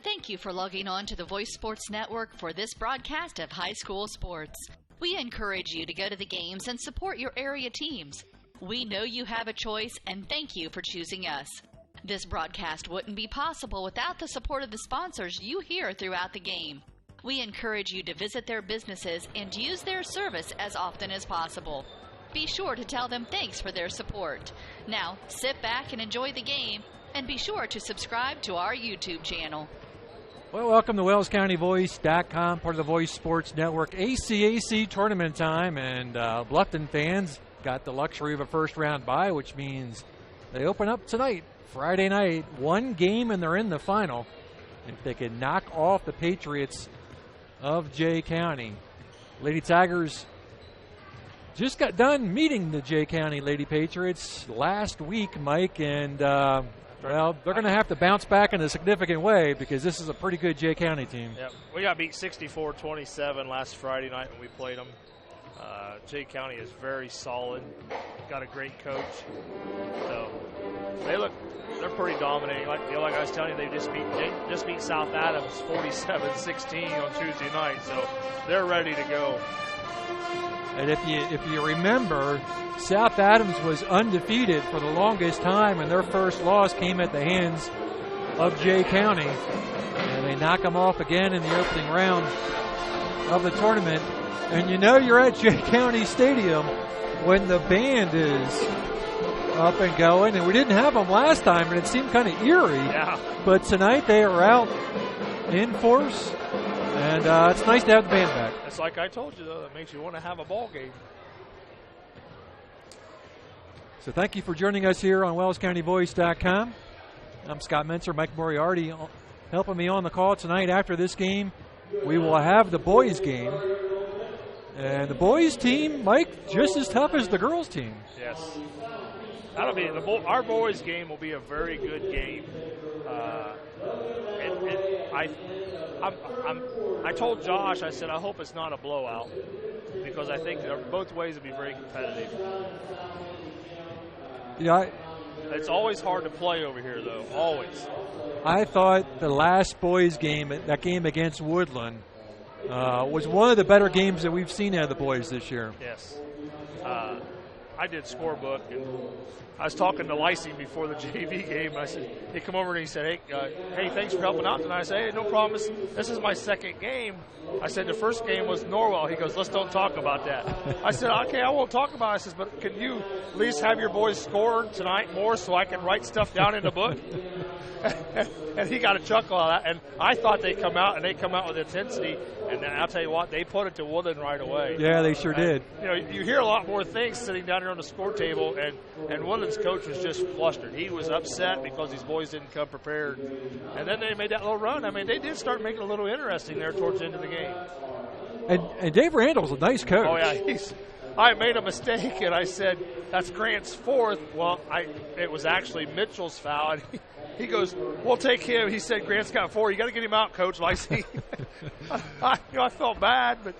Thank you for logging on to the Voice Sports Network for this broadcast of high school sports. We encourage you to go to the games and support your area teams. We know you have a choice, and thank you for choosing us. This broadcast wouldn't be possible without the support of the sponsors you hear throughout the game. We encourage you to visit their businesses and use their service as often as possible. Be sure to tell them thanks for their support. Now, sit back and enjoy the game, and be sure to subscribe to our YouTube channel. Well, welcome to WellsCountyVoice.com, part of the Voice Sports Network. ACAC tournament time, and Bluffton fans got the luxury of a first-round bye, which means they open up tonight, Friday night, one game, and they're in the final. If they can knock off the Patriots of Jay County. Lady Tigers just got done meeting the Jay County Lady Patriots last week, Mike, and well, they're going to have to bounce back in a significant way because this is a pretty good Jay County team. Yep. We got beat 64-27 last Friday night when we played them. Jay County is very solid. Got a great coach. So they're pretty dominating. Like I was telling you, they just beat South Adams 47-16 on Tuesday night. So they're ready to go. And if you remember, South Adams was undefeated for the longest time, and their first loss came at the hands of Jay County. And they knock them off again in the opening round of the tournament. And you know you're at Jay County Stadium when the band is up and going. And we didn't have them last time, and it seemed kind of eerie. Yeah. But tonight they are out in force. And it's nice to have the band back. It's like I told you, though, it makes you want to have a ball game. So thank you for joining us here on WellsCountyVoice.com. I'm Scott Menser, Mike Moriarty helping me on the call tonight. After this game, we will have the boys game. And the boys team, Mike, just as tough as the girls team. Yes. That'll be our boys game will be a very good game. I told Josh, I said, I hope it's not a blowout because I think both ways will be very competitive. Yeah, it's always hard to play over here, though, always. I thought the last boys game, that game against Woodland, was one of the better games that we've seen out of the boys this year. Yes. I did scorebook, and I was talking to Lysing before the JV game. I said, he come over and he said, hey, thanks for helping out tonight. I said, hey, no problem. This is my second game. I said, the first game was Norwell. He goes, let's don't talk about that. I said, okay, I won't talk about it. I said, but can you at least have your boys score tonight more so I can write stuff down in the book? And he got a chuckle out of that. And I thought they'd come out, and they come out with intensity. And I'll tell you what, they put it to Woodland right away. Yeah, they sure did. You know, you hear a lot more things sitting down here on the score table, and Woodland's coach was just flustered. He was upset because these boys didn't come prepared. And then they made that little run. I mean, they did start making it a little interesting there towards the end of the game. And Dave Randall's a nice coach. Oh, yeah. I made a mistake, and I said, that's Grant's fourth. Well, it was actually Mitchell's foul. And he goes, we'll take him. He said, Grant's got 4. You got to get him out, Coach Lysing. I felt bad, but.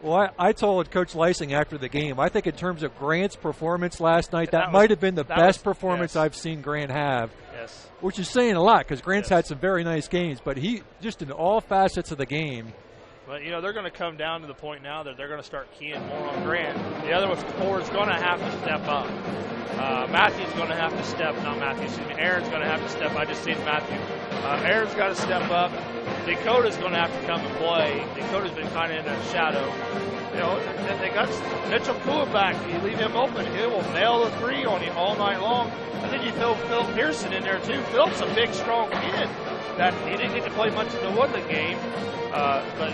Well, I told Coach Lysing after the game, I think in terms of Grant's performance last night, that might have been the best performance I've seen Grant have. Yes. Which is saying a lot because Grant's had some very nice games, but he just in all facets of the game. But, you know, they're going to come down to the point now that they're going to start keying more on Grant. The other forward's going to have to step up. Matthew's going to have to step, not Matthew, excuse me, Aaron's going to have to step. I just seen Matthew. Aaron's got to step up. Dakota's going to have to come and play. Dakota's been kind of in the shadow. You know, they got Mitchell Kua back. You leave him open, he will nail the 3 on you all night long. And then you throw Phil Pearson in there, too. Phil's a big, strong kid. That he didn't get to play much in the Woodland game, but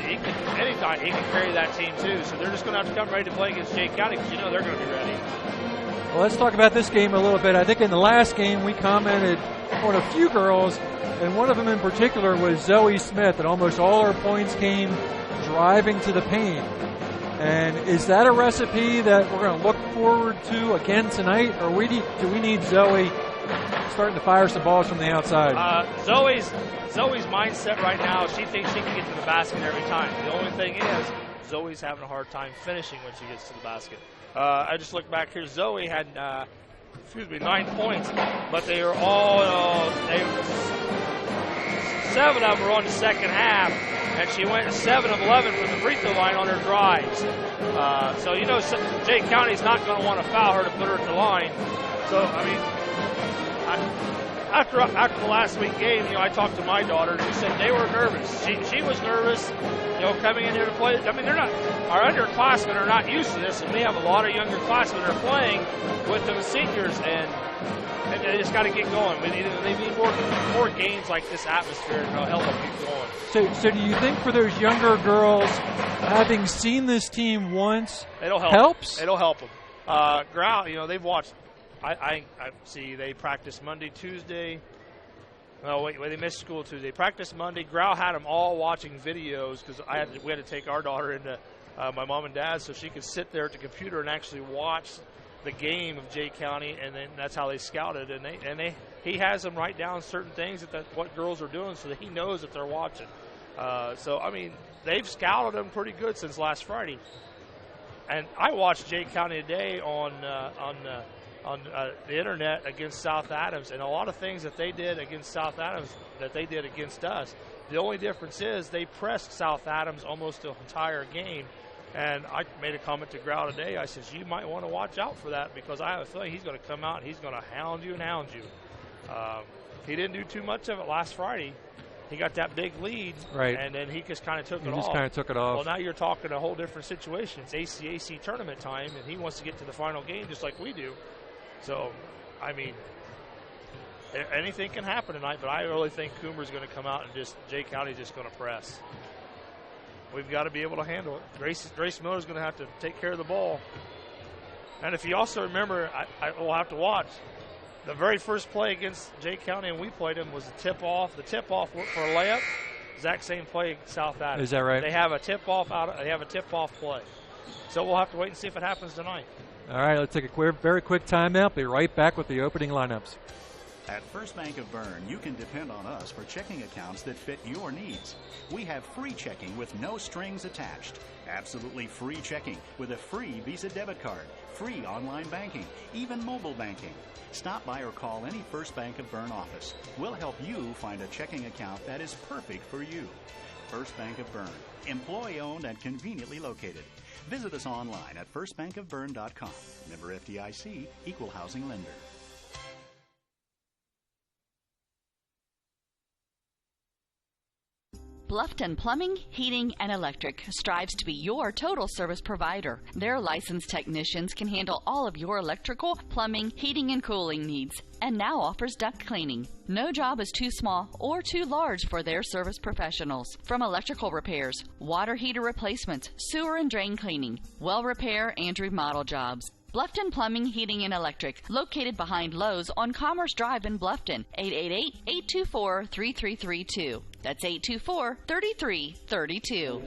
anytime he can carry that team, too. So they're just going to have to come ready to play against Jay County because you know they're going to be ready. Well, let's talk about this game a little bit. I think in the last game we commented on a few girls, and one of them in particular was Zoe Smith, and almost all her points came driving to the paint. And is that a recipe that we're going to look forward to again tonight, or do we need Zoe starting to fire some balls from the outside? Zoe's mindset right now, she thinks she can get to the basket every time. The only thing is, Zoe's having a hard time finishing when she gets to the basket. I just look back here. Zoe had, 9 points, but they were all 7 of them were on the second half, and she went 7 of 11 from the free throw line on her drives. So, you know, Jay County's not going to want to foul her to put her at the line. So, I mean, after the last week game, you know, I talked to my daughter, and she said they were nervous. She was nervous, you know, coming in here to play. I mean, our underclassmen are not used to this, and we have a lot of younger classmen that are playing with them seniors, and they just got to get going. They need more games like this atmosphere to help them keep going. So do you think for those younger girls, having seen this team once, helps? It'll help them. Grau, you know, they've watched. I see they practice Monday, Tuesday. Oh, wait, they missed school Tuesday. Practice Monday. Grau had them all watching videos because we had to take our daughter into my mom and dad so she could sit there at the computer and actually watch the game of Jay County, and then that's how they scouted. And he has them write down certain things what girls are doing so that he knows that they're watching. So I mean, they've scouted them pretty good since last Friday. And I watched Jay County today on the internet against South Adams, and a lot of things that they did against South Adams that they did against us. The only difference is they pressed South Adams almost the entire game. And I made a comment to Grau today. I says, you might want to watch out for that because I have a feeling he's going to come out and he's going to hound you. He didn't do too much of it last Friday. He got that big lead, right, and then he just kind of took it off. He just kind of took it off. Well, now you're talking a whole different situation. It's ACAC tournament time, and he wants to get to the final game just like we do. So, I mean, anything can happen tonight, but I really think Coomer's going to come out and Jay County's just going to press. We've got to be able to handle it. Grace Miller's going to have to take care of the ball. And if you also remember, I will have to watch. The very first play against Jay County, and we played him, was the tip-off. The tip-off for a layup, exact same play South Adams. Is that right? They have a tip-off play. So we'll have to wait and see if it happens tonight. All right, let's take a very quick timeout. Be right back with the opening lineups. At First Bank of Bern, you can depend on us for checking accounts that fit your needs. We have free checking with no strings attached. Absolutely free checking with a free Visa debit card, free online banking, even mobile banking. Stop by or call any First Bank of Bern office. We'll help you find a checking account that is perfect for you. First Bank of Bern, employee-owned and conveniently located. Visit us online at firstbankofbern.com. Member FDIC, equal housing lender. Bluffton Plumbing, Heating, and Electric strives to be your total service provider. Their licensed technicians can handle all of your electrical, plumbing, heating, and cooling needs, and now offers duct cleaning. No job is too small or too large for their service professionals. From electrical repairs, water heater replacements, sewer and drain cleaning, well repair, and remodel jobs. Bluffton Plumbing, Heating, and Electric, located behind Lowe's on Commerce Drive in Bluffton, 888-824-3332. That's 824-3332.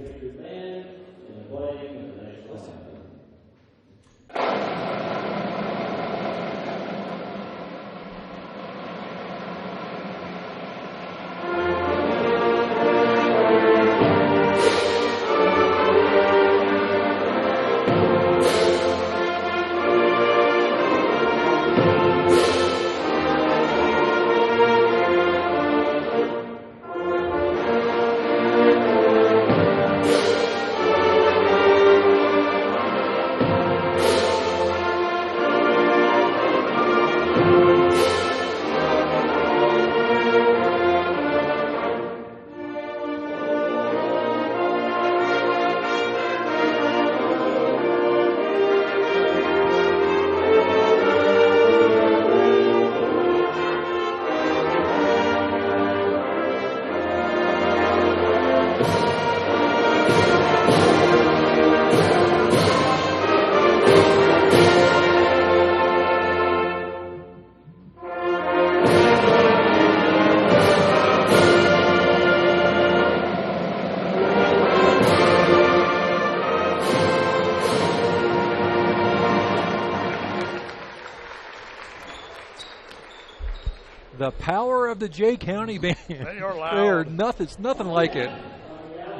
The power of the Jay County band. They are loud. It's nothing like it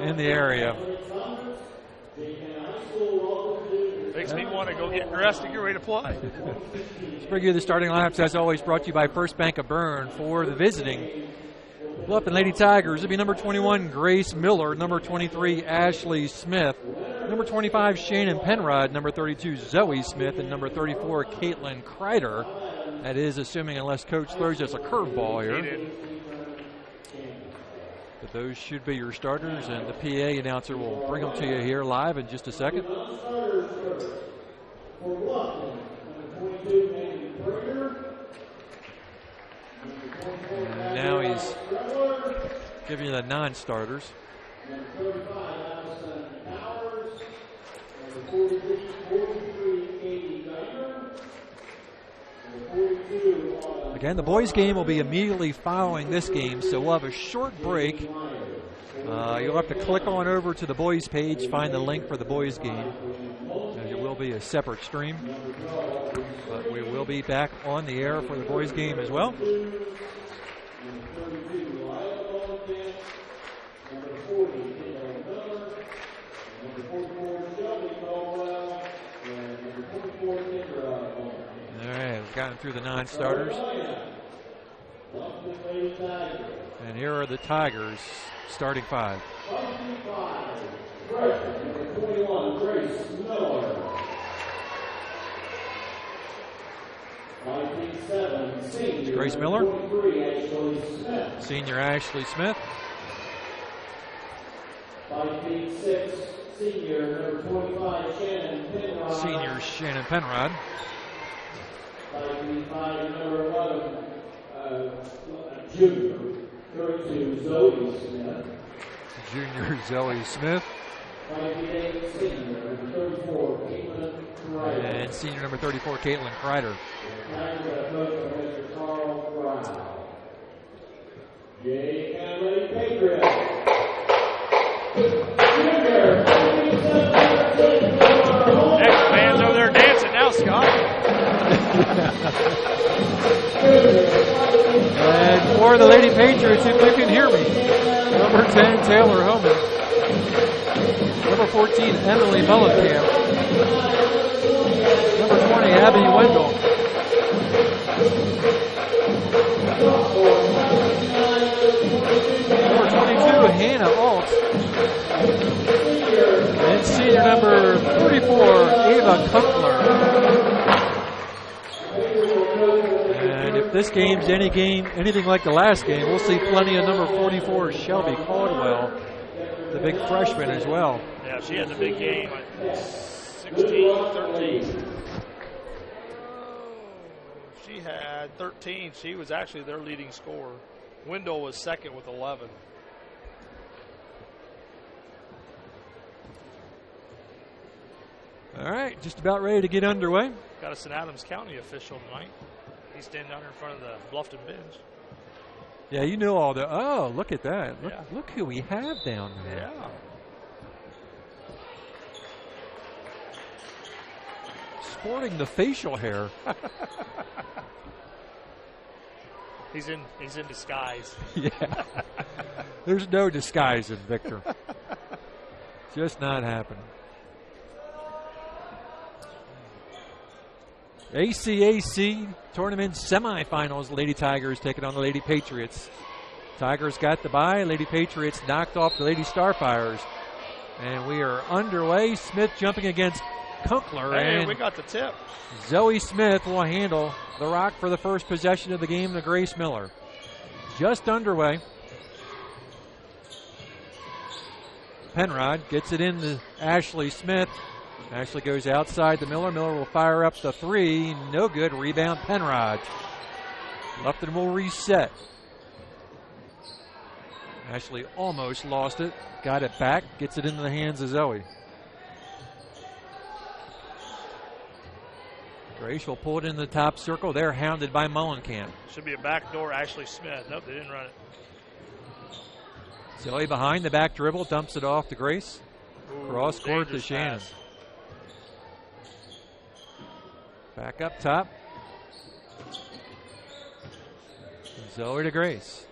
in the area. Makes me want to go get dressed and get ready to play. Let's bring you the starting lineups, as always, brought to you by First Bank of Bern for the visiting Bluffton Lady Tigers, it'll be number 21, Grace Miller, number 23, Ashley Smith, number 25, Shannon Penrod, number 32, Zoe Smith, and number 34, Caitlin Kreider. That is assuming unless Coach throws us a curveball here. But those should be your starters, and the PA announcer will bring them to you here live in just a second. And now he's giving you the non-starters. Again, the boys' game will be immediately following this game, so we'll have a short break. You'll have to click on over to the boys' page, find the link for the boys' game. It will be a separate stream, but we will be back on the air for the boys' game as well. We've gotten through the non-starters. And here are the Tigers starting five. Grace Miller. Senior Ashley Smith. 5'6", senior number 25, Shannon Penrod. Senior Shannon Penrod. 5'5", number 11, junior 32, Zoe Smith. Junior Zoe Smith. 5'8", senior number 34, Caitlin Kreider. And senior number 34, Caitlin Kreider. Mr. Carl Brown. J. County Patriots. Next man's over there dancing now, Scott. And for the Lady Patriots, if you can hear me, number 10, Taylor Homan. Number 14, Emily Mullenkamp. Number 20, Abby Wendell. Number 22, Hannah Alt. And senior number 34, Ava Kumpler. And if this game's anything like the last game, we'll see plenty of number 44, Shelby Caldwell, the big freshman as well. Yeah, she had a big game. 16-13. She had 13. She was actually their leading scorer. Wendell was second with 11. All right, just about ready to get underway. Got a St. Adams County official tonight. He's standing down here in front of the Bluffton bench. Yeah, you know all the. Oh, look at that! Yeah. Look who we have down there. Yeah. Sporting the facial hair. He's in disguise. Yeah. There's no disguising, Victor. Just not happening. ACAC tournament semifinals. Lady Tigers taking on the Lady Patriots. Tigers got the bye. Lady Patriots knocked off the Lady Starfires. And we are underway. Smith jumping against Kunkler. Hey, and we got the tip. Zoe Smith will handle the rock for the first possession of the game to Grace Miller. Just underway. Penrod gets it into Ashley Smith. Ashley goes outside to Miller. Miller will fire up the three. No good. Rebound Penrod. Bluffton will reset. Ashley almost lost it. Got it back. Gets it into the hands of Zoe. Grace will pull it in the top circle. They're hounded by Mullenkamp. Should be a backdoor Ashley Smith. Nope, they didn't run it. Zoe behind the back dribble. Dumps it off to Grace. Cross court to Dangerous Shannon. pass. Back up top. Zoe to Grace.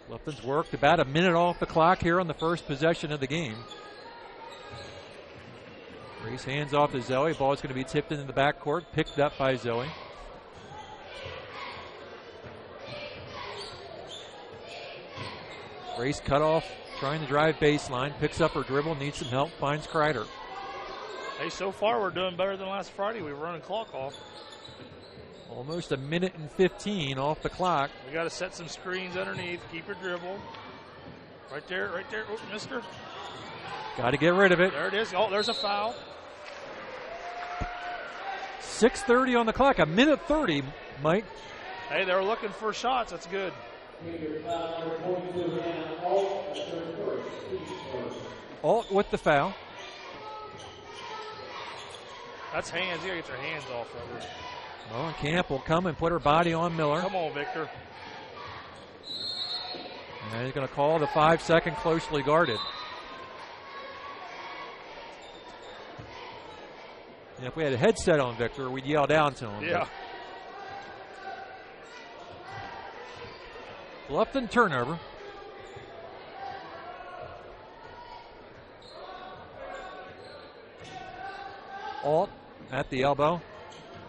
Bluffton's worked about a minute off the clock here on the first possession of the game. Grace hands off to Zoe. Ball's going to be tipped into the backcourt. Picked up by Zoe. Race cut off, trying to drive baseline, picks up her dribble, needs some help, finds Kreider. Hey, so far we're doing better than last Friday. We were running clock off. Almost a minute and 15 off the clock. We got to set some screens underneath. Keep your dribble. Right there, right there. Oh, mister. Got to get rid of it. There it is. Oh, there's a foul. 6:30 on the clock, a minute 30, Mike. Hey, they were looking for shots. That's good. Alt with the foul. That's hands. You got to get your hands off of her. Mullenkamp will come and put her body on Miller. Come on, Victor. And he's going to call the 5-second closely guarded. And if we had a headset on Victor, we'd yell down to him. Yeah. Bluffton turnover. Alt at the elbow.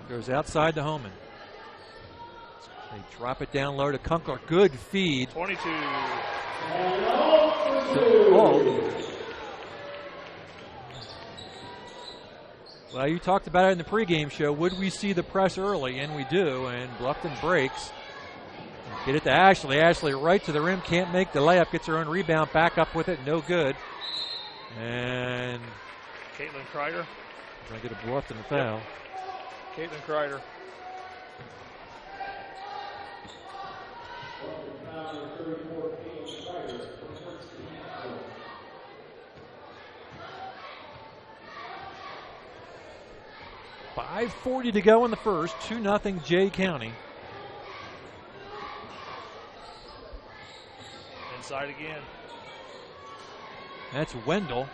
Goes outside to Homan. They drop it down low to Kunkel. Good feed. 22. To Alt. Well, you talked about it in the pregame show. Would we see the press early? And we do. And Bluffton breaks. Get it to Ashley. Ashley right to the rim. Can't make the layup. Gets her own rebound. Back up with it. No good. And Caitlin Kreider. Going to get a Bluffton foul. Yep. Caitlin Kreider. .540 to go in the first. 2-0 Jay County. Inside again. That's Wendell.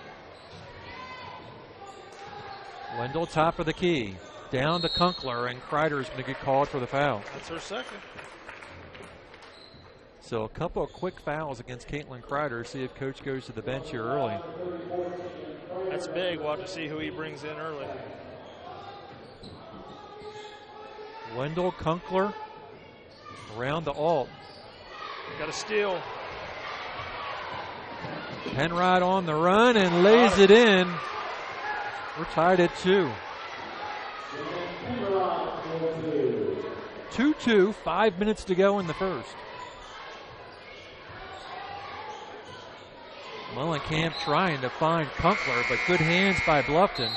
Wendell top of the key. Down to Kunkel, and Kreider is going to get called for the foul. That's her second. So a couple of quick fouls against Caitlin Kreider. See if coach goes to the bench here early. That's big. We'll have to see who he brings in early. Wendell, Kunkel, around the Alt. Got a steal. Penrod on the run and lays it in. We're tied at 2. 2-2, 5 minutes to go in the first. Mullenkamp trying to find Kunkel, but good hands by Bluffton.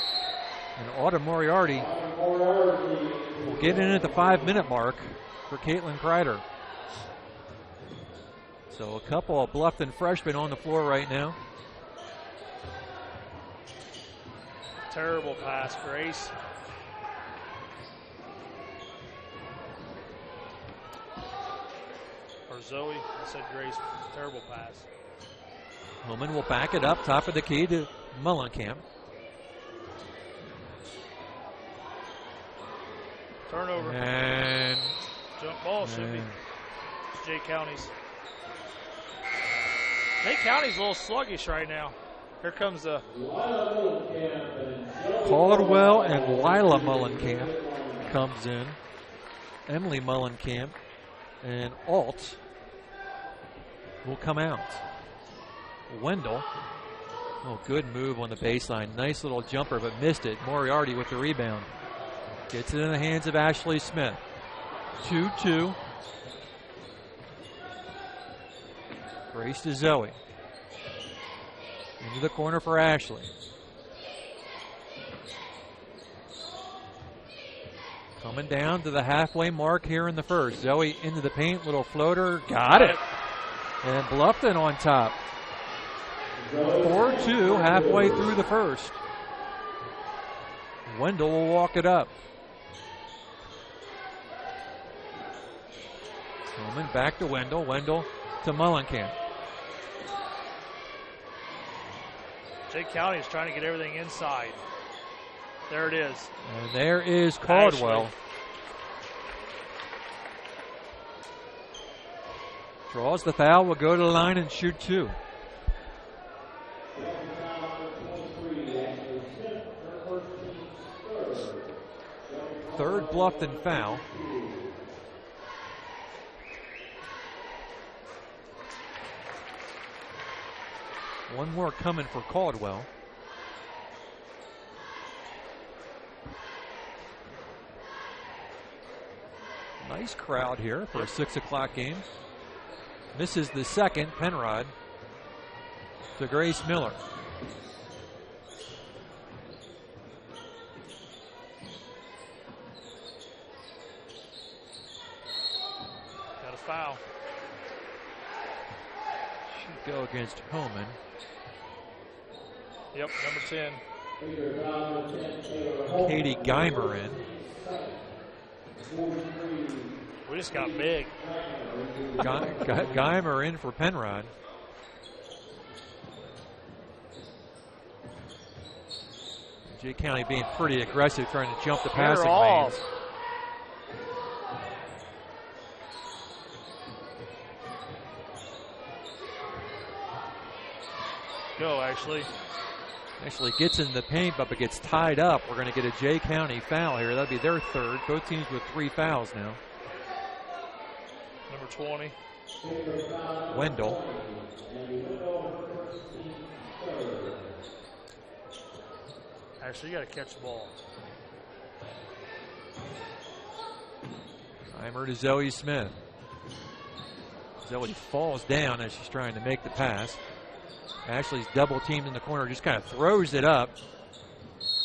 And Autumn Moriarty will get in at the 5-minute mark for Caitlin Kreider. So a couple of Bluffton freshmen on the floor right now. Terrible pass, Grace. Or Zoe. I said Grace. Terrible pass. Homan will back it up, top of the key to Mullenkamp. Turnover. And jump ball should be. Jay County's. Jay County's a little sluggish right now. Here comes the Caldwell and Lila Mullenkamp comes in. Emily Mullenkamp and Alt will come out. Wendell. Oh, good move on the baseline. Nice little jumper, but missed it. Moriarty with the rebound. Gets it in the hands of Ashley Smith. 2-2. Grace to Zoe. Into the corner for Ashley. Coming down to the halfway mark here in the first. Zoe into the paint, little floater, got it. And Bluffton on top. 4-2 halfway through the first. Wendell will walk it up. Coleman back to Wendell. Wendell to Mullenkamp. Jay County is trying to get everything inside. There it is. And there is Caldwell. Ashley. Draws the foul, will go to the line and shoot 2. Third Bluffton foul. One more coming for Caldwell. Nice crowd here for a 6 o'clock game. Misses the second. Penrod to Grace Miller. Got a foul. Should go against Homan. Yep, number 10. Katie Geimer in. We just got big. Geimer in for Penrod. Jay County being pretty aggressive, trying to jump the passing lanes. Go, Ashley. Actually gets in the paint, but gets tied up. We're going to get a Jay County foul here. That'll be their third. Both teams with 3 fouls now. Number 20. Wendell. Actually, you got to catch the ball. Timer to Zoe Smith. Zoe falls down as she's trying to make the pass. Ashley's double teamed in the corner, just kind of throws it up.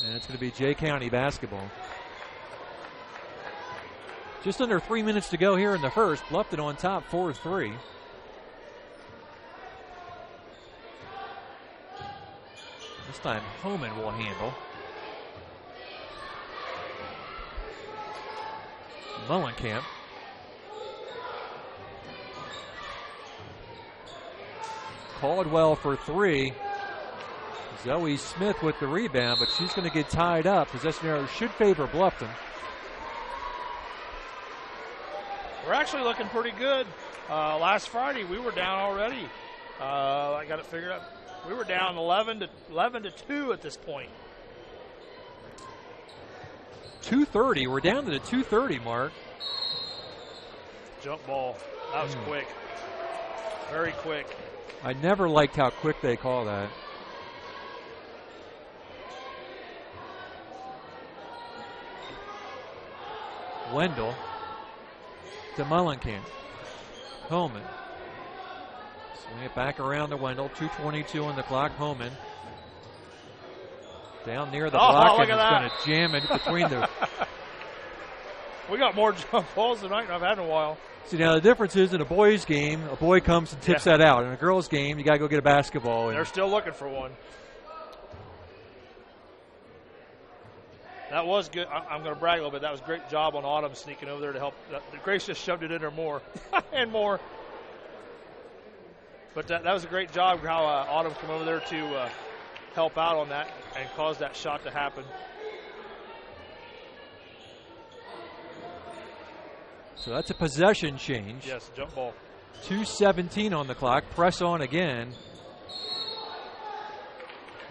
And it's going to be Jay County basketball. Just under 3 minutes to go here in the first. Bluffton on top 4-3. This time Homan will handle. Mullenkamp. Caldwell for 3. Zoe Smith with the rebound, but she's going to get tied up. Possession arrow should favor Bluffton. We're actually looking pretty good. Last Friday we were down already. I got it figured out. We were down 11 to 2 at this point. 2:30. We're down to the 2:30 mark. Jump ball. That was quick. Very quick. I never liked how quick they call that. Wendell to Mullenkamp. Homan. Swing it back around to Wendell. 2:22 on the clock. Homan down near the block and is going to jam it between the. We got more jump balls tonight than I've had in a while. See, now the difference is in a boys' game, a boy comes and tips that out. In a girls' game, you got to go get a basketball. They're still looking for one. That was good. I'm going to brag a little bit. That was a great job on Autumn sneaking over there to help. Grace just shoved it in there more and more. But that was a great job how Autumn came over there to help out on that and cause that shot to happen. So that's a possession change. Yes, jump ball. 2:17 on the clock. Press on again.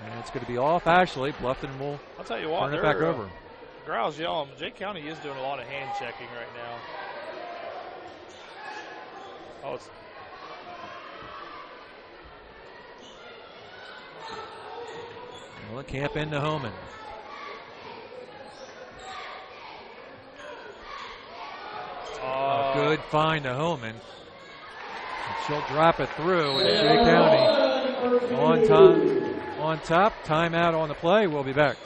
And it's going to be off Ashley. Bluffton will I'll tell you what, turn it back over. Grouse yelling. Jay County is doing a lot of hand checking right now. Oh, it's Camp into Homan. A good find to Homan. And she'll drop it through. And Jay County on top. Timeout on the play. We'll be back.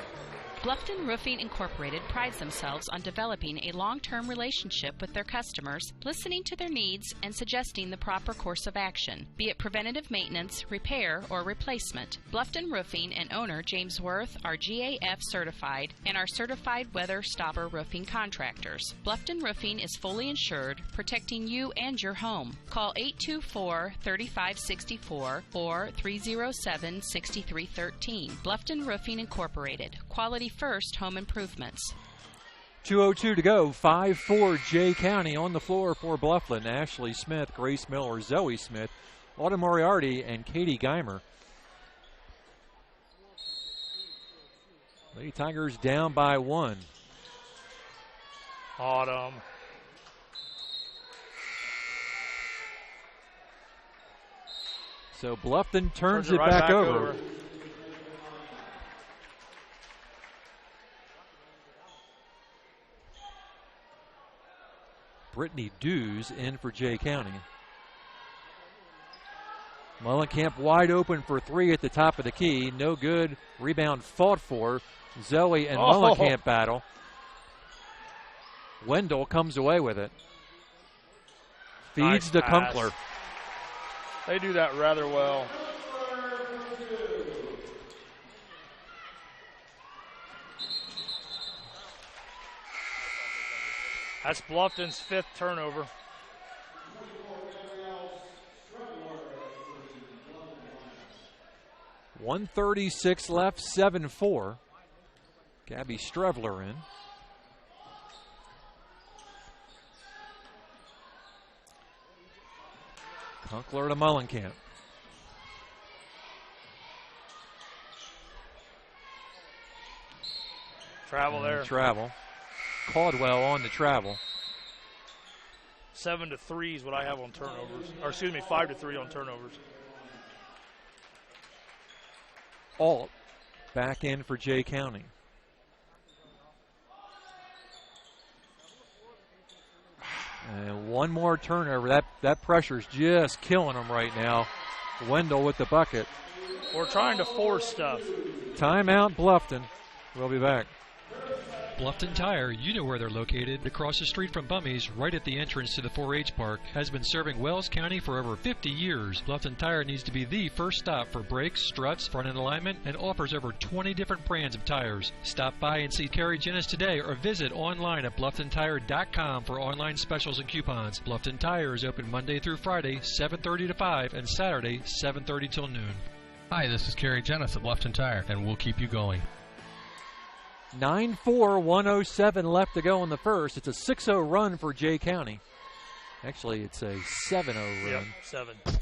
Bluffton Roofing Incorporated prides themselves on developing a long-term relationship with their customers, listening to their needs and suggesting the proper course of action, be it preventative maintenance, repair, or replacement. Bluffton Roofing and owner James Worth are GAF certified and are certified weather stopper roofing contractors. Bluffton Roofing is fully insured, protecting you and your home. Call 824-3564 or 307-6313. Bluffton Roofing Incorporated. Quality first home improvements. 2:02 to go. 5-4 Jay County on the floor for Bluffton. Ashley Smith, Grace Miller, Zoe Smith, Autumn Moriarty, and Katie Geimer. Lady Tigers down by 1. Autumn. So Bluffton turns it right back over. Brittany Dews in for Jay County. Mullenkamp wide open for three at the top of the key. No good. Rebound fought for. Zoe and Mullenkamp battle. Wendell comes away with it. Feeds Nice to pass. Kunkler. They do that rather well. That's Bluffton's 5th turnover. .136 left, 7-4. Gabby Strevler in. Kunkler to Mullenkamp. Travel there. Travel. Caldwell on the travel. 7-3 is what I have on turnovers. Or excuse me, 5-3 on turnovers. Alt back in for Jay County. And one more turnover. That pressure's just killing them right now. Wendell with the bucket. We're trying to force stuff. Timeout Bluffton. We'll be back. Bluffton Tire, you know where they're located. Across the street from Bummy's, right at the entrance to the 4-H park, has been serving Wells County for over 50 years. Bluffton Tire needs to be the first stop for brakes, struts, front end alignment, and offers over 20 different brands of tires. Stop by and see Carrie Jennis today or visit online at BlufftonTire.com for online specials and coupons. Bluffton Tire is open Monday through Friday, 7:30 to 5, and Saturday, 7:30 till noon. Hi, this is Carrie Jennis at Bluffton Tire, and we'll keep you going. 9-4, 107 left to go in the first. It's a 6-0 run for Jay County. Actually, it's a 7-0 run. Yep, 7. It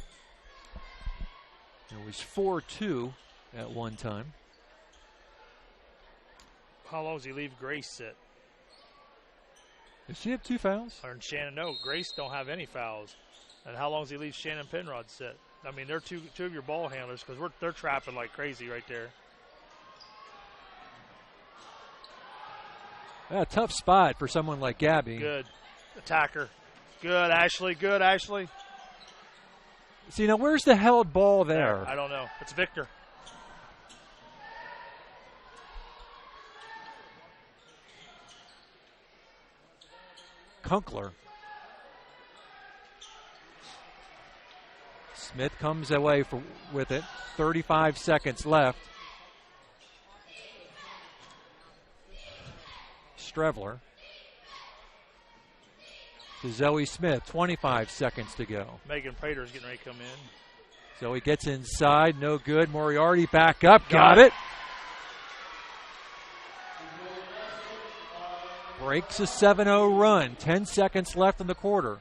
was 4-2 at one time. How long does he leave Grace sit? Does she have 2 fouls? Or Shannon, no, Grace don't have any fouls. And how long does he leave Shannon Penrod sit? I mean, they're two of your ball handlers because they're trapping like crazy right there. A tough spot for someone like Gabby. Good. Attacker. Good, Ashley. Good, Ashley. See, now where's the held ball there? I don't know. It's Victor. Kunkler. Smith comes away with it. 35 seconds left. Strevler to Zoe Smith, 25 seconds to go. Megan Prater's getting ready to come in. Zoe gets inside, no good. Moriarty back up, got it. Breaks a 7-0 run, 10 seconds left in the quarter.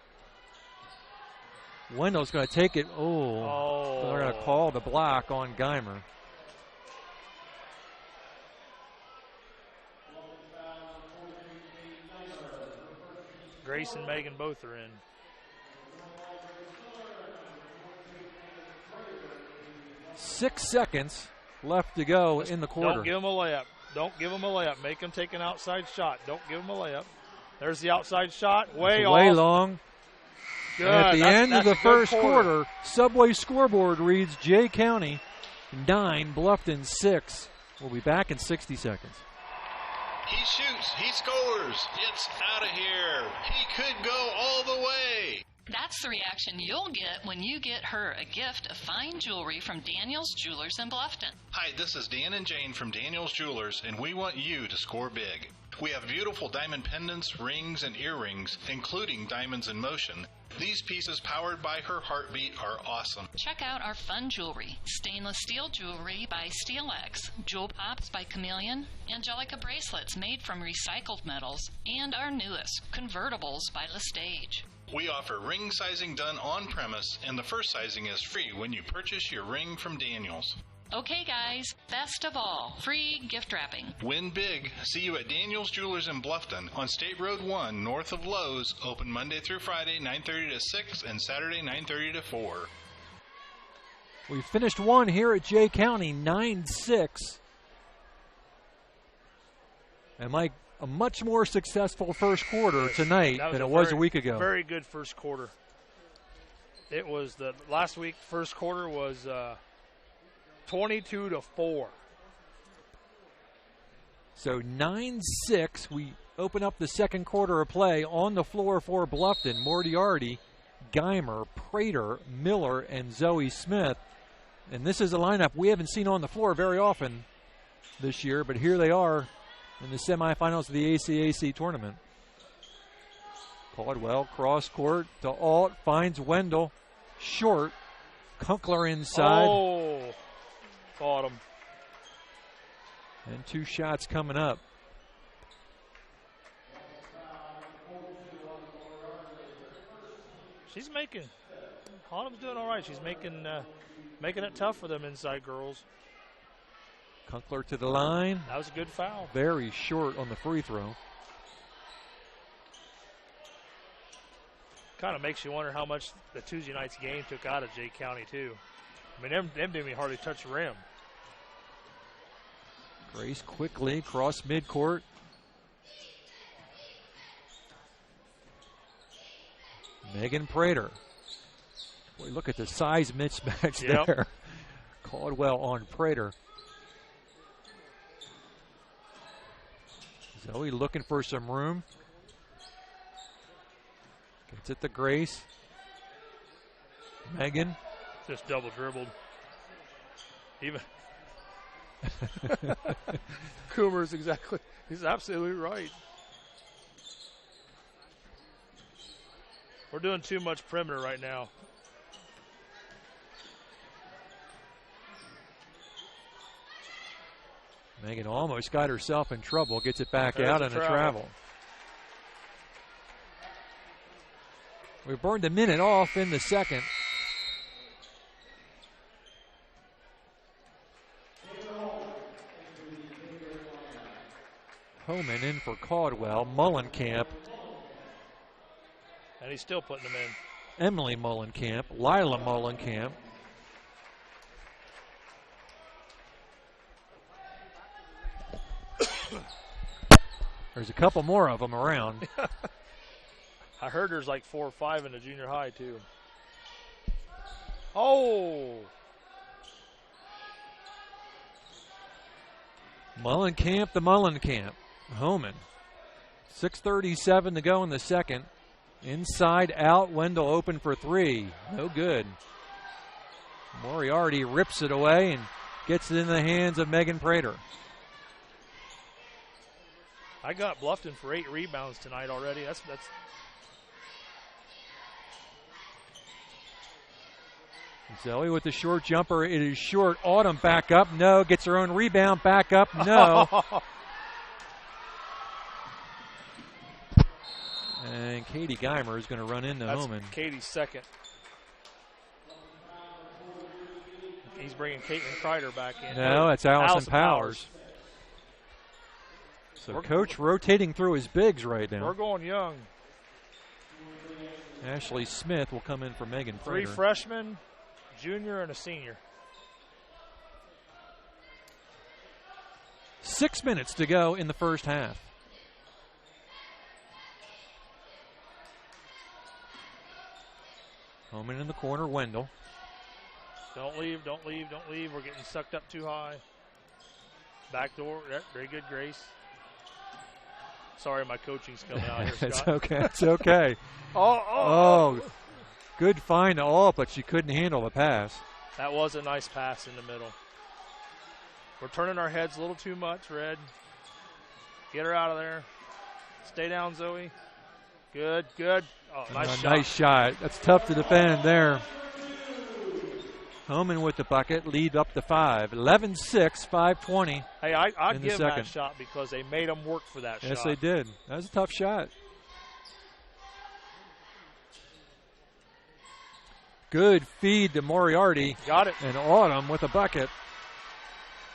Wendell's going to take it. Oh, they're going to call the block on Geimer. Grace and Megan both are in. Six seconds left to go in the quarter. Don't give them a layup. Don't give them a layup. Make them take an outside shot. Don't give them a layup. There's the outside shot. Way long. Good. And at the end of the first quarter, Subway scoreboard reads Jay County 9, Bluffton 6. We'll be back in 60 seconds. He shoots. He scores. It's out of here. He could go all the way. That's the reaction you'll get when you get her a gift of fine jewelry from Daniel's Jewelers in Bluffton. Hi, this is Dan and Jane from Daniel's Jewelers, and we want you to score big. We have beautiful diamond pendants, rings, and earrings, including diamonds in motion. These pieces, powered by her heartbeat, are awesome. Check out our fun jewelry. Stainless steel jewelry by SteelX, Jewel Pops by Chameleon, Angelica bracelets made from recycled metals, and our newest, convertibles by Lestage. We offer ring sizing done on premise, and the first sizing is free when you purchase your ring from Daniel's. Okay, guys, best of all, free gift wrapping. Win big. See you at Daniel's Jewelers in Bluffton on State Road 1, north of Lowe's. Open Monday through Friday, 9:30 to 6, and Saturday, 9:30 to 4. We finished one here at Jay County, 9-6. And Mike, a much more successful first quarter tonight than it was a week ago. Very good first quarter. It was the last week. First quarter was 22-4. So 9-6. We open up the second quarter of play on the floor for Bluffton. Moriarty, Geimer, Prater, Miller, and Zoe Smith. And this is a lineup we haven't seen on the floor very often this year, but here they are in the semifinals of the ACAC tournament. Caldwell, cross court to Alt, finds Wendell, short. Kunkler inside. Oh, caught him. And 2 shots coming up. She's making, Autumn's doing all right. She's making it tough for them inside girls. Kunkler to the line. That was a good foul. Very short on the free throw. Kind of makes you wonder how much the Tuesday night's game took out of Jay County, too. I mean, them didn't even hardly touch the rim. Grace quickly cross midcourt. Megan Prater. Boy, look at the size mismatch there. Caldwell on Prater. Zoe looking for some room. Gets it to Grace. Megan. Just double dribbled. Even Coomer's exactly. He's absolutely right. We're doing too much perimeter right now. Megan almost got herself in trouble. Gets it back out on a travel. We burned a minute off in the second. Homan in for Caldwell. Mullenkamp. And he's still putting them in. Emily Mullenkamp. Lila Mullenkamp. There's a couple more of them around. I heard there's like 4 or 5 in the junior high, too. Oh! Mullenkamp to Mullenkamp. Homan. 6:37 to go in the second. Inside out. Wendell open for 3. No good. Moriarty rips it away and gets it in the hands of Megan Prater. I got Bluffton for 8 rebounds tonight already. That's Zoe with the short jumper. It is short. Autumn back up. No. Gets her own rebound. Back up. No. And Katie Geimer is going to run into Homan. Katie's second. He's bringing Caitlin Kreider back in. No, that's Allison Powers. So Coach rotating through his bigs right now. We're going young. Ashley Smith will come in for Megan Prater. 3 freshmen, junior, and a senior. 6 minutes to go in the first half. Homan in the corner, Wendell. Don't leave, don't leave, don't leave. We're getting sucked up too high. Back door, very good, Grace. Sorry, my coaching's coming out here, Scott. It's okay, it's okay. Oh, good find to all, but she couldn't handle the pass. That was a nice pass in the middle. We're turning our heads a little too much, Red. Get her out of there. Stay down, Zoe. Good, good. Oh, nice shot. Nice shot. That's tough to defend there. Homan with the bucket, lead up to 5. 11-6, 5:20. Hey, I give that shot because they made them work for that shot. Yes, they did. That was a tough shot. Good feed to Moriarty. Got it. And Autumn with a bucket.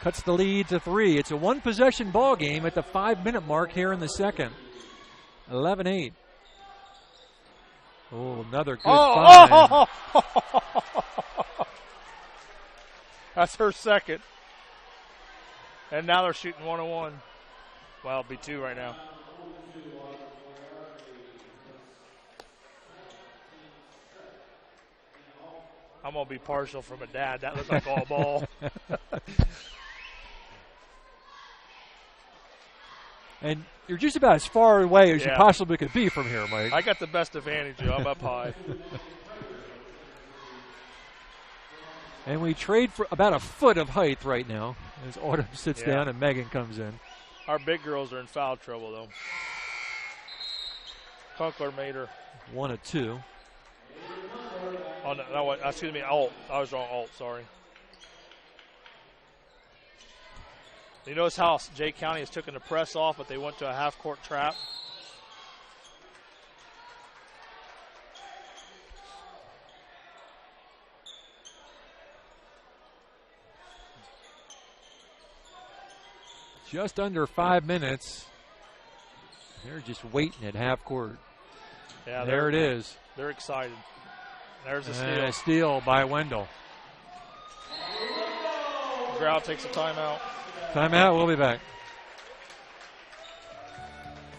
Cuts the lead to 3. It's a one-possession ball game at the 5-minute mark here in the second. 11-8. Oh, another good find. That's her second. And now they're shooting 1-on-1. Well, it'll be 2 right now. I'm going to be partial from a dad. That looks like all ball. And you're just about as far away as you possibly could be from here, Mike. I got the best advantage, Joe. I'm up high. And we trade for about a foot of height right now as Autumn sits down and Megan comes in. Our big girls are in foul trouble, though. Kunkler made her. 1 of 2. Oh, no, excuse me, alt. I was wrong, alt, sorry. You notice how Jay County has taken the press off, but they went to a half-court trap? Just under 5 minutes. They're just waiting at half court. Yeah, there it is. They're excited. There's a steal. And a steal by Wendell. Grau takes a timeout. Timeout, we'll be back.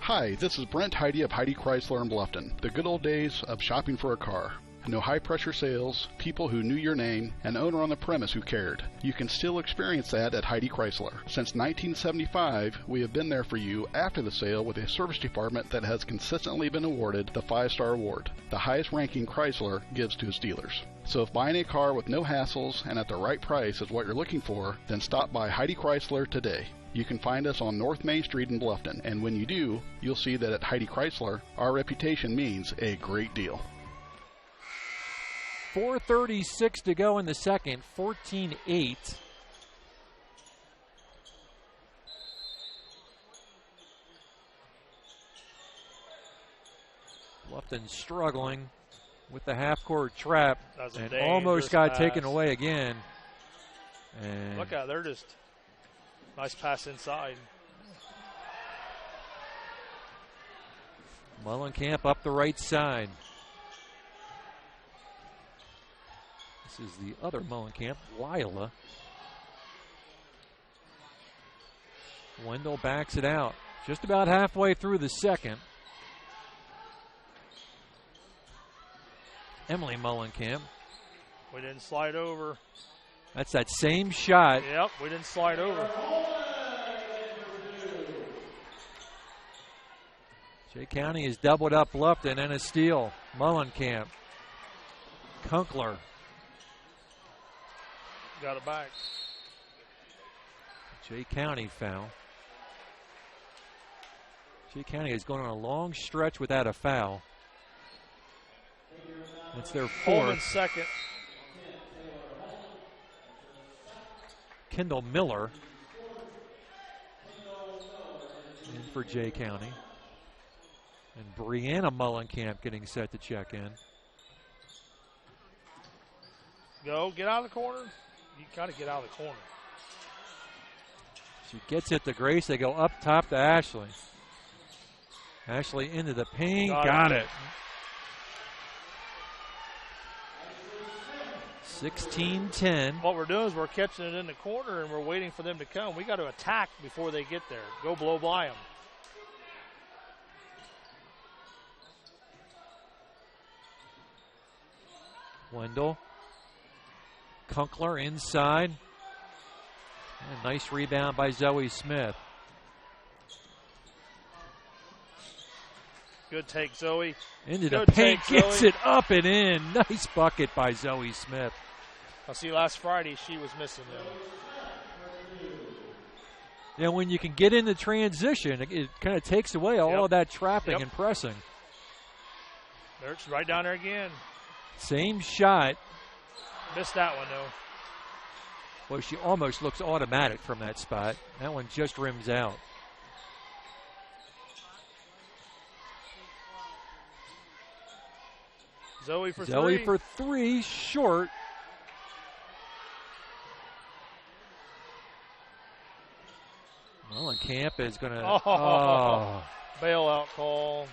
Hi, this is Brent Heidi of Heidi Chrysler in Bluffton. The good old days of shopping for a car. No high-pressure sales, people who knew your name, an owner on the premise who cared. You can still experience that at Heidi Chrysler. Since 1975, we have been there for you after the sale with a service department that has consistently been awarded the 5-star award, the highest ranking Chrysler gives to its dealers. So if buying a car with no hassles and at the right price is what you're looking for, then stop by Heidi Chrysler today. You can find us on North Main Street in Bluffton, and when you do, you'll see that at Heidi Chrysler, our reputation means a great deal. 4:36 to go in the second, 14-8. Bluffton struggling with the half-court trap and almost got taken away again. And look at, they're just nice pass inside. Mullenkamp up the right side. This is the other Mullenkamp, Lila. Wendell backs it out. Just about halfway through the second. Emily Mullenkamp. We didn't slide over. That's that same shot. Yep, we didn't slide over. Jay County has doubled up Bluffton and a steal. Mullenkamp. Kunkler. Got it back. Jay County foul. Jay County has gone on a long stretch without a foul. It's their fourth. Second. Kendall Miller in for Jay County. And Brianna Mullenkamp getting set to check in. Go, get out of the corner. You got to get out of the corner. She gets it to Grace. They go up top to Ashley. Ashley into the paint. Got it. 16-10. What we're doing is we're catching it in the corner and we're waiting for them to come. We got to attack before they get there. Go blow by them. Wendell. Kunkler inside. And a nice rebound by Zoe Smith. Good take, Zoe. Into the paint, gets it up and in. Nice bucket by Zoe Smith. I see last Friday she was missing them. Yeah, when you can get into transition, it kind of takes away all of that trapping and pressing. It's right down there again. Same shot. Missed that one, though. Well, she almost looks automatic from that spot. That one just rims out. Zoe for Zoe three. for three, short. Mullenkamp is going to. Bailout call.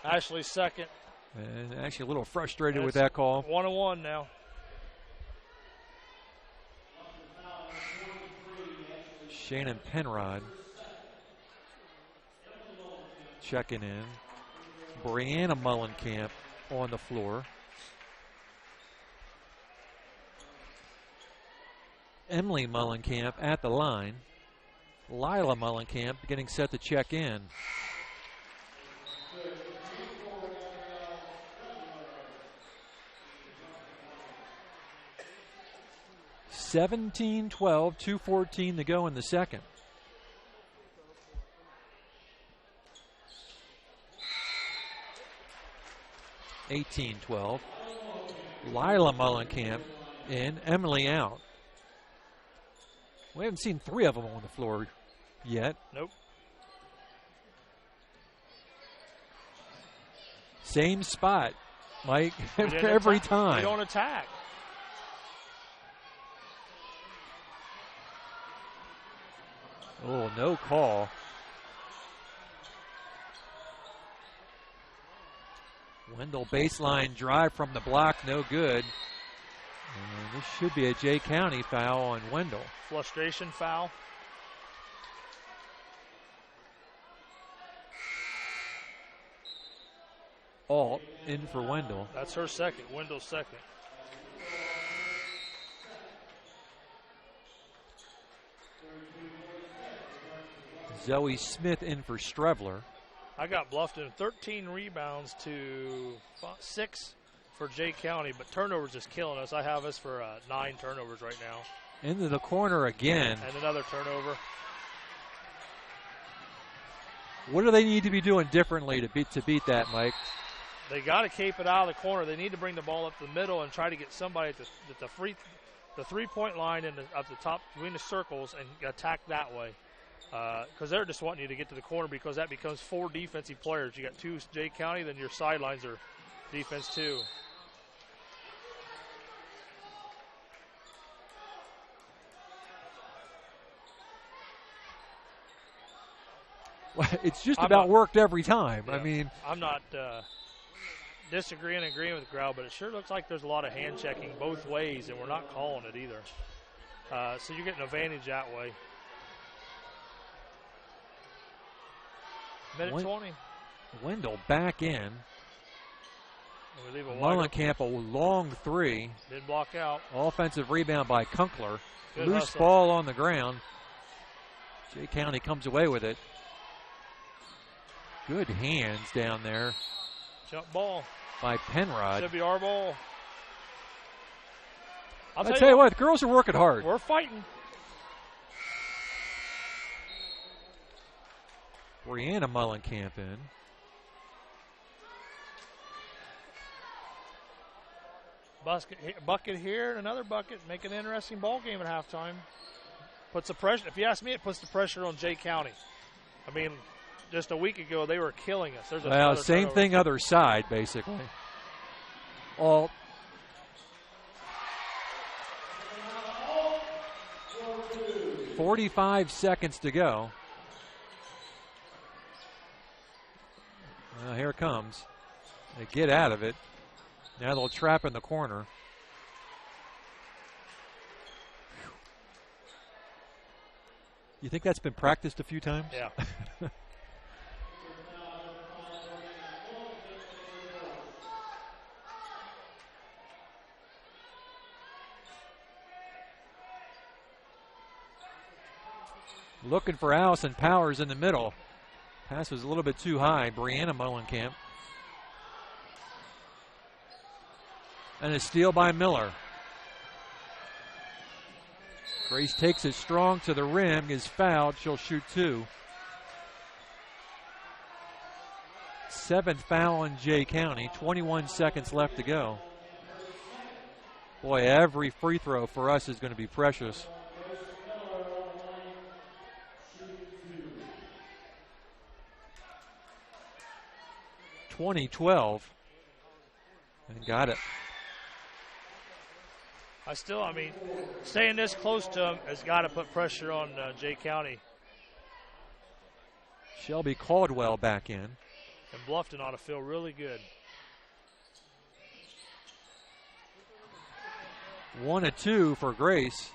Ashley second. And actually a little frustrated with that call. 1-1 now. Shannon Penrod checking in. Brianna Mullenkamp on the floor. Emily Mullenkamp at the line. Lila Mullenkamp getting set to check in. (17-12), 2:14 to go in the second. (18-12). Lila Mullenkamp in, Emily out. We haven't seen three of them on the floor yet. Nope. Same spot, Mike, every time. We don't attack. Oh, no call. Wendell baseline drive from the block, no good. And this should be a Jay County foul on Wendell. Frustration foul. Alt in for Wendell. That's her second, Wendell's second. Zoe Smith in for Strevler. I got Bluffton 13 rebounds to 6 for Jay County, but turnovers is killing us. I have us for 9 turnovers right now. Into the corner again. And another turnover. What do they need to be doing differently to beat that, Mike? They got to keep it out of the corner. They need to bring the ball up the middle and try to get somebody at the three-point line and up the top between the circles and attack that way. Because they're just wanting you to get to the corner because that becomes 4 defensive players. You got 2 Jay County, then your sidelines are defense too. Well, it's just about worked every time. Yeah, I mean, I'm not disagreeing and agreeing with Grau, but it sure looks like there's a lot of hand checking both ways, and we're not calling it either. So you're getting an advantage that way. Minute 20. Wendell back in. We leave a Mullenkamp, a long three. Didn't block out. Offensive rebound by Kunkler. Good Loose hustle. ball on the ground. Jay County comes away with it. Good hands down there Jump ball. by Penrod. Should be our ball. I'll tell you what, the girls are working hard. We're fighting. Brianna Mullenkamp in. Bucket here and another bucket. Make an interesting ball game at halftime. Puts the pressure. If you ask me, it puts the pressure on Jay County. I mean, just a week ago they were killing us. Well, same turnover. thing, other side, basically. All. .45 seconds to go. Well, here it comes. They get out of it. Now they'll trap in the corner. You think that's been practiced a few times? Yeah. Looking for Allison Powers in the middle. Pass was a little bit too high. Brianna Mullenkamp. And a steal by Miller. Grace takes it strong to the rim, is fouled. She'll shoot 2. 7th foul on Jay County. 21 seconds left to go. Boy, every free throw for us is going to be precious. .2012 and got it. I mean, staying this close to him has got to put pressure on Jay County. Shelby Caldwell back in. And Bluffton ought to feel really good. 1 of 2 for Grace.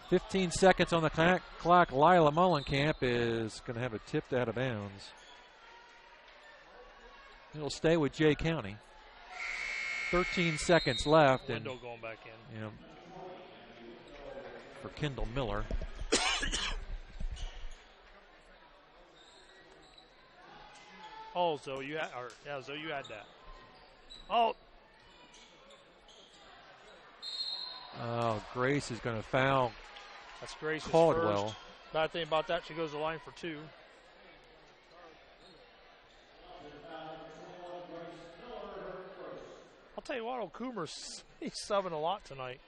15 seconds on the clock. Lila Mullenkamp is going to have a tipped out of bounds. It'll stay with Jay County. 13 seconds left. Window going back in. Yeah, for Kendall Miller. Oh, Zoe, you had that. Oh. Oh, Grace is going to foul. That's Grace's Caldwell. first. Bad thing about that, she goes to the line for 2. I'll tell you what, Coomer's he's subbing a lot tonight.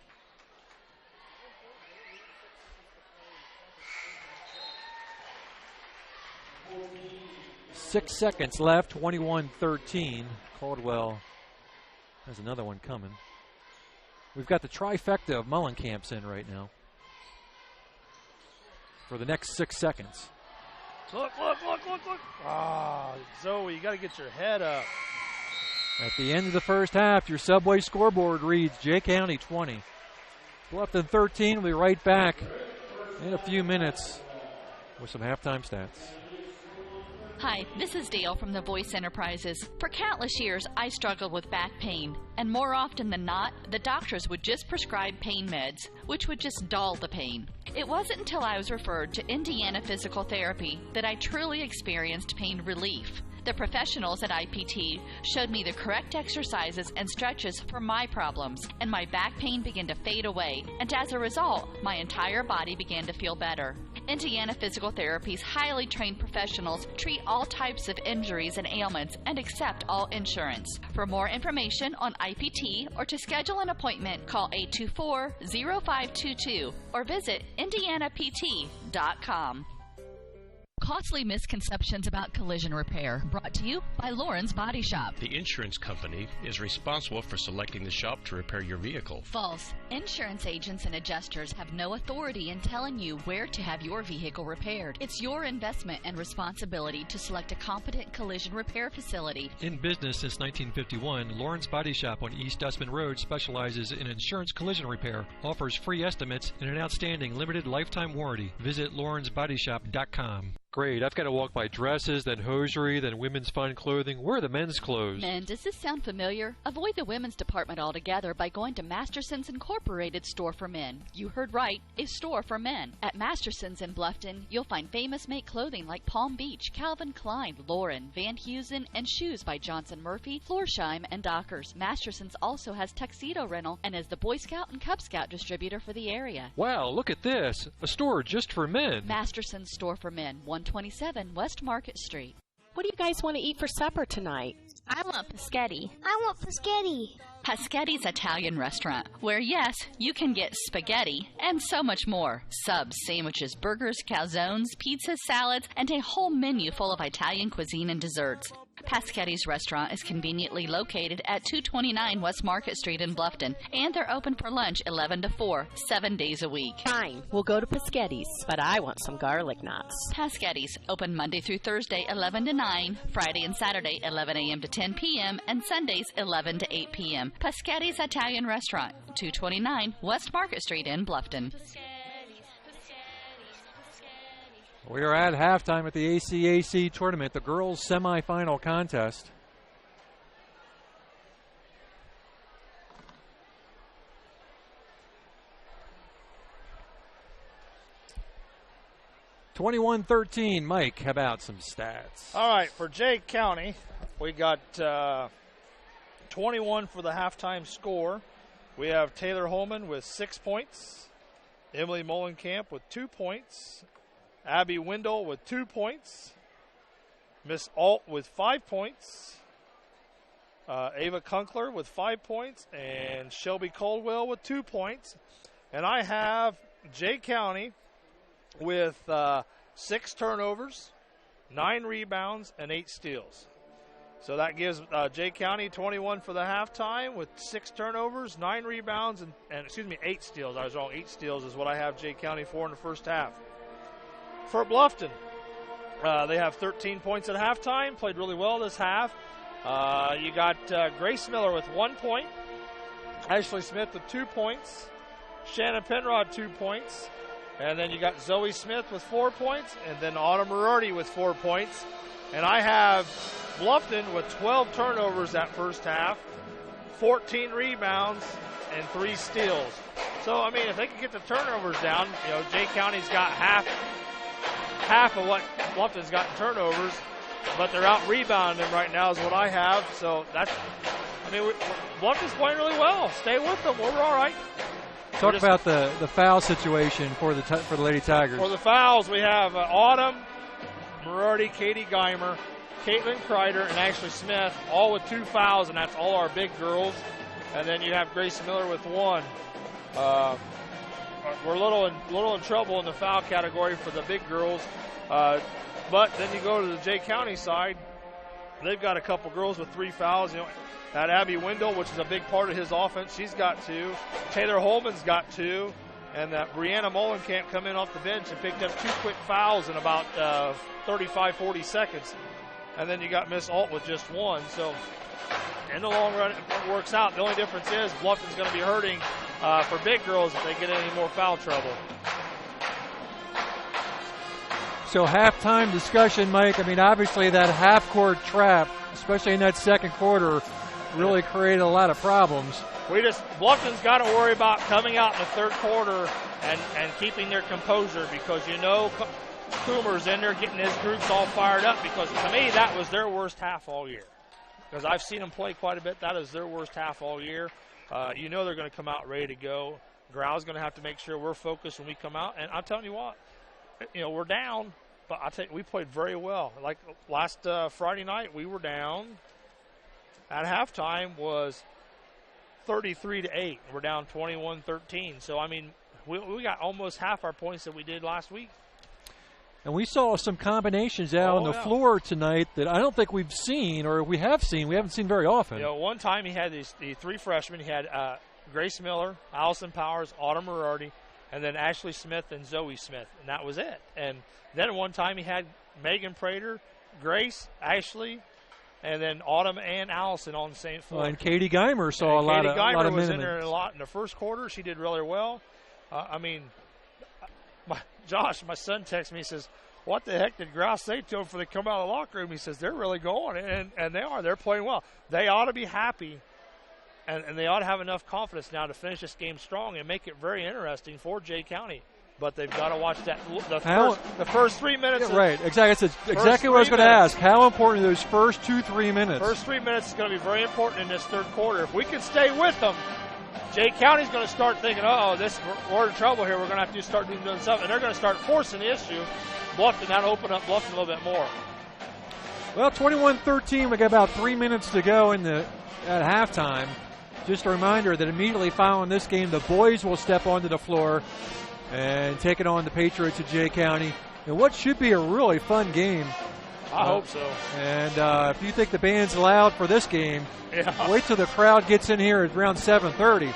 Six seconds left, 21-13. Caldwell has another one coming. We've got the trifecta of Mullenkamps in right now for the next 6 seconds. Look. Ah, Zoe, you got to get your head up. At the end of the first half, your Subway scoreboard reads Jay County 20. Bluffton 13. We'll be right back in a few minutes with some halftime stats. Hi, this is Dale from the Voice Enterprises. For countless years, I struggled with back pain, and more often than not, the doctors would just prescribe pain meds, which would just dull the pain. It wasn't until I was referred to Indiana Physical Therapy that I truly experienced pain relief. The professionals at IPT showed me the correct exercises and stretches for my problems, and my back pain began to fade away, and as a result, my entire body began to feel better. Indiana Physical Therapy's highly trained professionals treat all types of injuries and ailments and accept all insurance. For more information on IPT or to schedule an appointment, call 824-0522 or visit indianapt.com. Costly misconceptions about collision repair, brought to you by Lauren's Body Shop. The insurance company is responsible for selecting the shop to repair your vehicle. False. Insurance agents and adjusters have no authority in telling you where to have your vehicle repaired. It's your investment and responsibility to select a competent collision repair facility. In business since 1951, Lauren's Body Shop on East Dustman Road specializes in insurance collision repair, offers free estimates, and an outstanding limited lifetime warranty. Visit lawrensbodyshop.com. Great. I've got to walk by dresses, then hosiery, then women's fine clothing. Where are the men's clothes? Men, does this sound familiar? Avoid the women's department altogether by going to Masterson's Incorporated Store for Men. You heard right, a store for men. At Masterson's in Bluffton, you'll find famous make clothing like Palm Beach, Calvin Klein, Lauren, Van Heusen, and shoes by Johnson Murphy, Florsheim, and Dockers. Masterson's also has tuxedo rental and is the Boy Scout and Cub Scout distributor for the area. Wow, look at this. A store just for men. Masterson's Store for Men, 127 West Market Street. What do you guys want to eat for supper tonight? I want paschetti. I want paschetti. Paschetti's Italian restaurant, where yes, you can get spaghetti and so much more. Subs, sandwiches, burgers, calzones, pizzas, salads, and a whole menu full of Italian cuisine and desserts. Paschetti's restaurant is conveniently located at 229 West Market Street in Bluffton, and they're open for lunch 11 to 4, 7 days a week. Fine, we'll go to Paschetti's, but I want some garlic knots. Paschetti's, open Monday through Thursday 11 to 9, Friday and Saturday 11 a.m. to 10 p.m., and Sundays 11 to 8 p.m. Paschetti's Italian Restaurant, 229 West Market Street in Bluffton. We are at halftime at the ACAC tournament, the girls' semifinal contest. (21-13). Mike, how about some stats? All right, for Jay County, we got 21 for the halftime score. We have Taylor Holman with 6 points, Emily Mullenkamp with 2 points, Abby Wendell with 2 points, Miss Alt with 5 points, Ava Kunkler with 5 points, and Shelby Caldwell with 2 points. And I have Jay County with 6 turnovers, 9 rebounds, and 8 steals. So that gives Jay County 21 for the halftime with 6 turnovers, 9 rebounds, and 8 steals. I was wrong. 8 steals is what I have Jay County for in the first half. For Bluffton, they have 13 points at halftime, played really well this half. You got Grace Miller with 1 point, Ashley Smith with 2 points, Shannon Penrod 2 points, And then you got Zoe Smith with 4 points, and then Autumn Morardi with 4 points. And I have Bluffton with 12 turnovers that first half, 14 rebounds, and 3 steals. So, I mean, if they can get the turnovers down, you know, Jay County's got half of what Bluffton's got in turnovers, but they're out rebounding them right now is what I have. So that's, I mean, Bluffton's playing really well. Stay with them. We're all right. Talk about the foul situation for the Lady Tigers. For the fouls, we have Autumn Morardi, Katie Geimer, Caitlin Kreider, and Ashley Smith, all with 2 fouls, and that's all our big girls. And then you have Grace Miller with 1. We're a little in trouble in the foul category for the big girls. But then you go to the Jay County side, they've got a couple girls with 3 fouls. You know, that Abby Wendell, which is a big part of his offense, she's got 2. Taylor Holman's got 2. And that Brianna Mullen can't come in off the bench and picked up 2 quick fouls in about 35, 40 seconds. And then you got Miss Alt with just 1. So in the long run, it works out. The only difference is Bluffton's going to be hurting for big girls if they get any more foul trouble. So halftime discussion, Mike. I mean, obviously that half-court trap, especially in that second quarter, really created a lot of problems. Bluffton's got to worry about coming out in the third quarter and keeping their composure, because you know Coomer's in there getting his groups all fired up, because to me that was their worst half all year. Because I've seen them play quite a bit. That is their worst half all year. You know they're going to come out ready to go. Grau's going to have to make sure we're focused when we come out. And I'm telling you what, you know, we're down, but I tell you, we played very well. Like last Friday night, we were down. At halftime was 33-8. We're down 21-13. So, I mean, we got almost half our points that we did last week. And we saw some combinations out on the floor tonight that I don't think we've seen, or we haven't seen very often. You know, one time he had the 3 freshmen. He had Grace Miller, Allison Powers, Autumn Morardi, and then Ashley Smith and Zoe Smith, and that was it. And then one time he had Megan Prater, Grace, Ashley, and then Autumn and Allison on the same floor. And Katie Geimer saw a lot of Katie Geimer was minutes. in there a lot in the first quarter. She did really well. I mean, Josh, my son, texts me. He says, "What the heck did Grouse say to them before they come out of the locker room?" He says, "They're really going," and they are. They're playing well. They ought to be happy, and they ought to have enough confidence now to finish this game strong and make it very interesting for Jay County. But they've got to watch that the first 3 minutes. Yeah, right, exactly. That's exactly what I was going to ask. How important are those first 2-3 minutes? First 3 minutes is going to be very important in this third quarter. If we can stay with them, Jay County's going to start thinking, we're in trouble here. We're going to have to start doing something. And they're going to start forcing the issue. Bluffton, that'll open up Bluffton a little bit more. Well, 21-13. We got about 3 minutes to go at halftime. Just a reminder that immediately following this game, the boys will step onto the floor and take it on the Patriots of Jay County. And what should be a really fun game. I hope so. And if you think the band's loud for this game, wait till the crowd gets in here at around 7:30.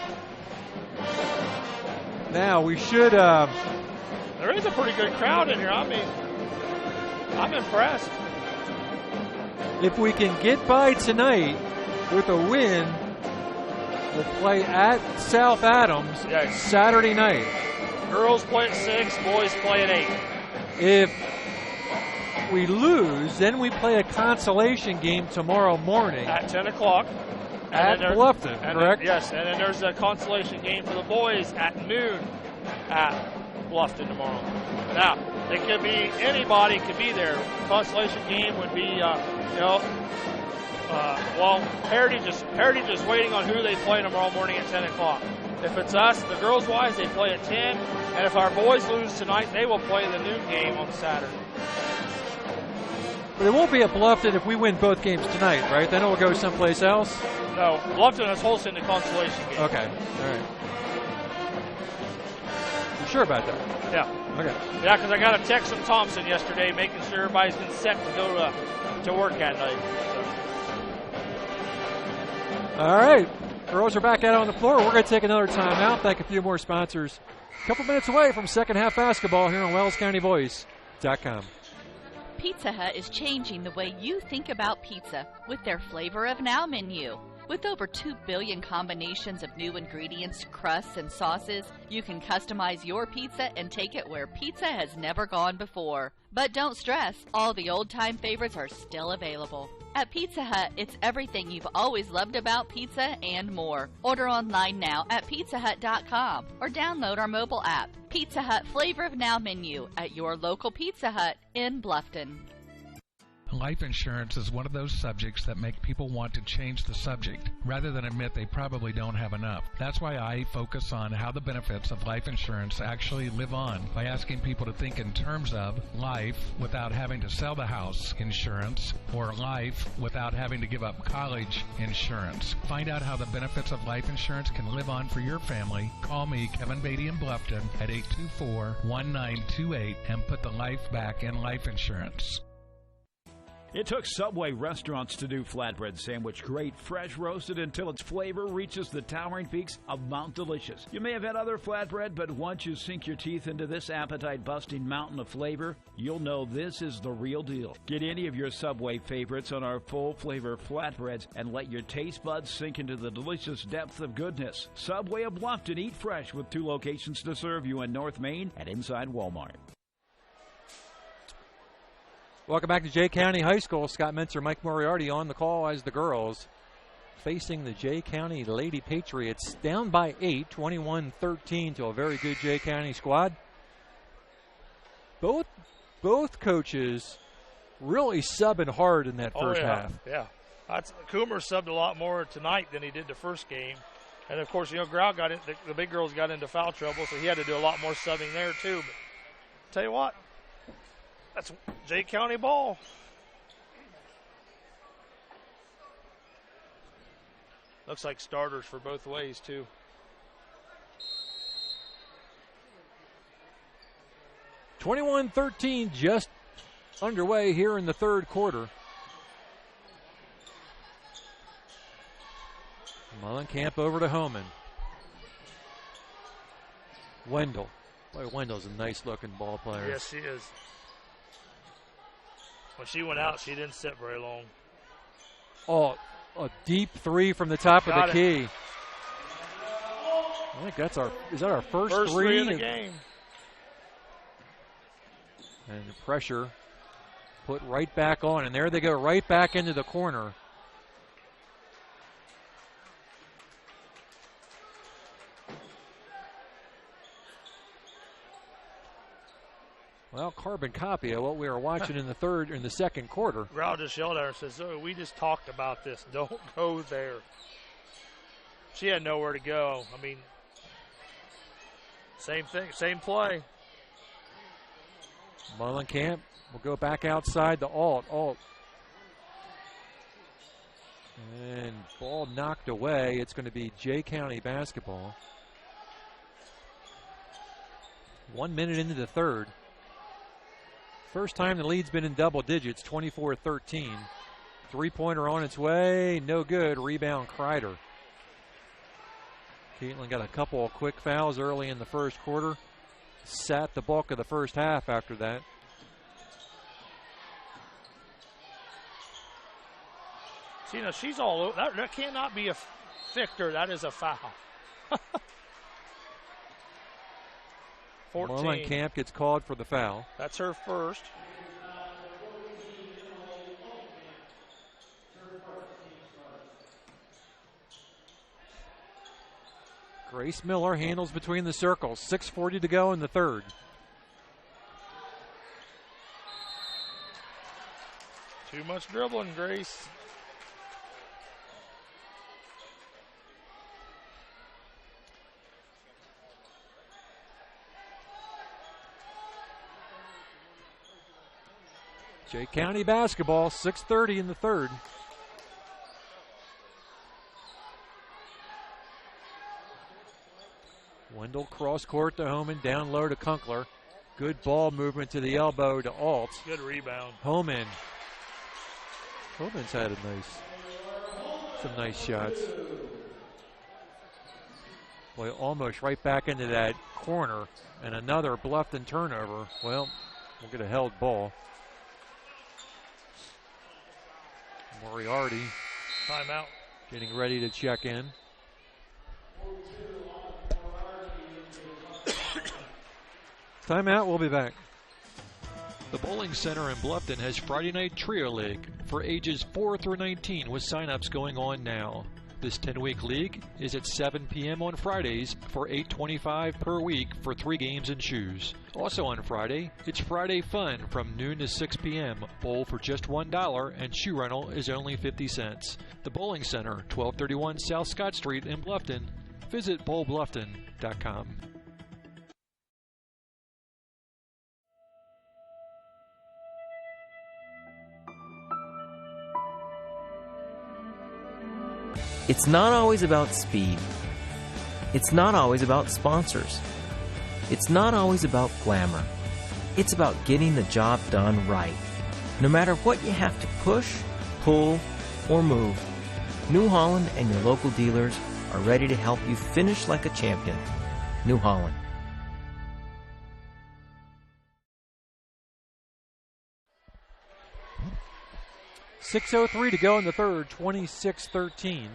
Now, we should... there is a pretty good crowd in here. I mean, I'm impressed. If we can get by tonight with a win, we'll play at South Adams Saturday night. Girls play at 6, boys play at 8. If we lose, then we play a consolation game tomorrow morning. At 10 o'clock. At Bluffton, correct? Yes, and then there's a consolation game for the boys at noon at Bluffton tomorrow. Now, it could be anybody could be there. Consolation game would be, Heritage is waiting on who they play tomorrow morning at 10 o'clock. If it's us, the girls-wise, they play at 10. And if our boys lose tonight, they will play the noon game on Saturday. But it won't be at Bluffton if we win both games tonight, right? Then it will go someplace else? No, Bluffton has hosting the consolation game. Okay, all right. You sure about that? Yeah. Okay. Yeah, because I got a text from Thompson yesterday making sure everybody's been set to go to work that night. So. All right. Girls are back out on the floor. We're going to take another timeout. Thank a few more sponsors. A couple minutes away from second half basketball here on WellsCountyVoice.com. Pizza Hut is changing the way you think about pizza with their Flavor of Now menu. With over 2 billion combinations of new ingredients, crusts, and sauces, you can customize your pizza and take it where pizza has never gone before. But don't stress, all the old-time favorites are still available. At Pizza Hut, it's everything you've always loved about pizza and more. Order online now at pizzahut.com or download our mobile app. Pizza Hut Flavor of Now menu at your local Pizza Hut in Bluffton. Life insurance is one of those subjects that make people want to change the subject rather than admit they probably don't have enough. That's why I focus on how the benefits of life insurance actually live on by asking people to think in terms of life without having to sell the house insurance or life without having to give up college insurance. Find out how the benefits of life insurance can live on for your family. Call me, Kevin Beatty in Bluffton, at 824-1928 and put the life back in life insurance. It took Subway restaurants to do flatbread sandwich great, fresh roasted until its flavor reaches the towering peaks of Mount Delicious. You may have had other flatbread, but once you sink your teeth into this appetite-busting mountain of flavor, you'll know this is the real deal. Get any of your Subway favorites on our full-flavor flatbreads and let your taste buds sink into the delicious depth of goodness. Subway of Bluffton, eat fresh with 2 locations to serve you in North Main and inside Walmart. Welcome back to Jay County High School. Scott Mentzer, Mike Moriarty on the call as the girls facing the Jay County Lady Patriots. Down by 8, 21-13 to a very good Jay County squad. Both coaches really subbing hard in that first half. Yeah. Coomer subbed a lot more tonight than he did the first game. And, of course, Grau got in, the big girls got into foul trouble, so he had to do a lot more subbing there, too. But tell you what, that's Jay County ball. Looks like starters for both ways, too. (21-13) just underway here in the third quarter. Mullenkamp over to Homan. Wendell. Boy, Wendell's a nice-looking ball player. Yes, she is. When she went out, she didn't sit very long. Oh, a deep 3 from the top of the key. I think is that our first 3 in the game? And the pressure put right back on, and there they go, right back into the corner. Well, carbon copy of what we were watching in the second quarter. Grau just yelled at her and says, "Zoe, we just talked about this. Don't go there." She had nowhere to go. I mean, same thing, same play. Mullenkamp will go back outside the alt. And ball knocked away. It's going to be Jay County basketball. 1 minute into the third. First time the lead's been in double digits, 24-13. Three-pointer on its way, no good. Rebound, Kreider. Caitlin got a couple of quick fouls early in the first quarter. Sat the bulk of the first half after that. See, now she's all over. That cannot be a Victor. That is a foul. 14. Mullenkamp gets called for the foul. That's her first. Grace Miller handles between the circles. 6:40 to go in the third. Too much dribbling, Grace. Jay County basketball, 6:30 in the third. Wendell cross court to Homan, down low to Kunkler. Good ball movement to the elbow to Alt. Good rebound. Homan's had some nice shots. Boy, almost right back into that corner, and another Bluffton turnover. Well, we'll get a held ball. Moriarty. Timeout. getting ready to check in. Timeout, we'll be back. The Bowling Center in Bluffton has Friday Night Trio League for ages 4 through 19 with sign-ups going on now. This 10-week league is at 7 p.m. on Fridays for $8.25 per week for 3 games and shoes. Also on Friday, it's Friday Fun from noon to 6 p.m. Bowl for just $1 and shoe rental is only 50 cents. The Bowling Center, 1231 South Scott Street in Bluffton. Visit bowlbluffton.com. It's not always about speed. It's not always about sponsors. It's not always about glamour. It's about getting the job done right. No matter what you have to push, pull, or move, New Holland and your local dealers are ready to help you finish like a champion. New Holland. .6:03 to go in the third, 26-13.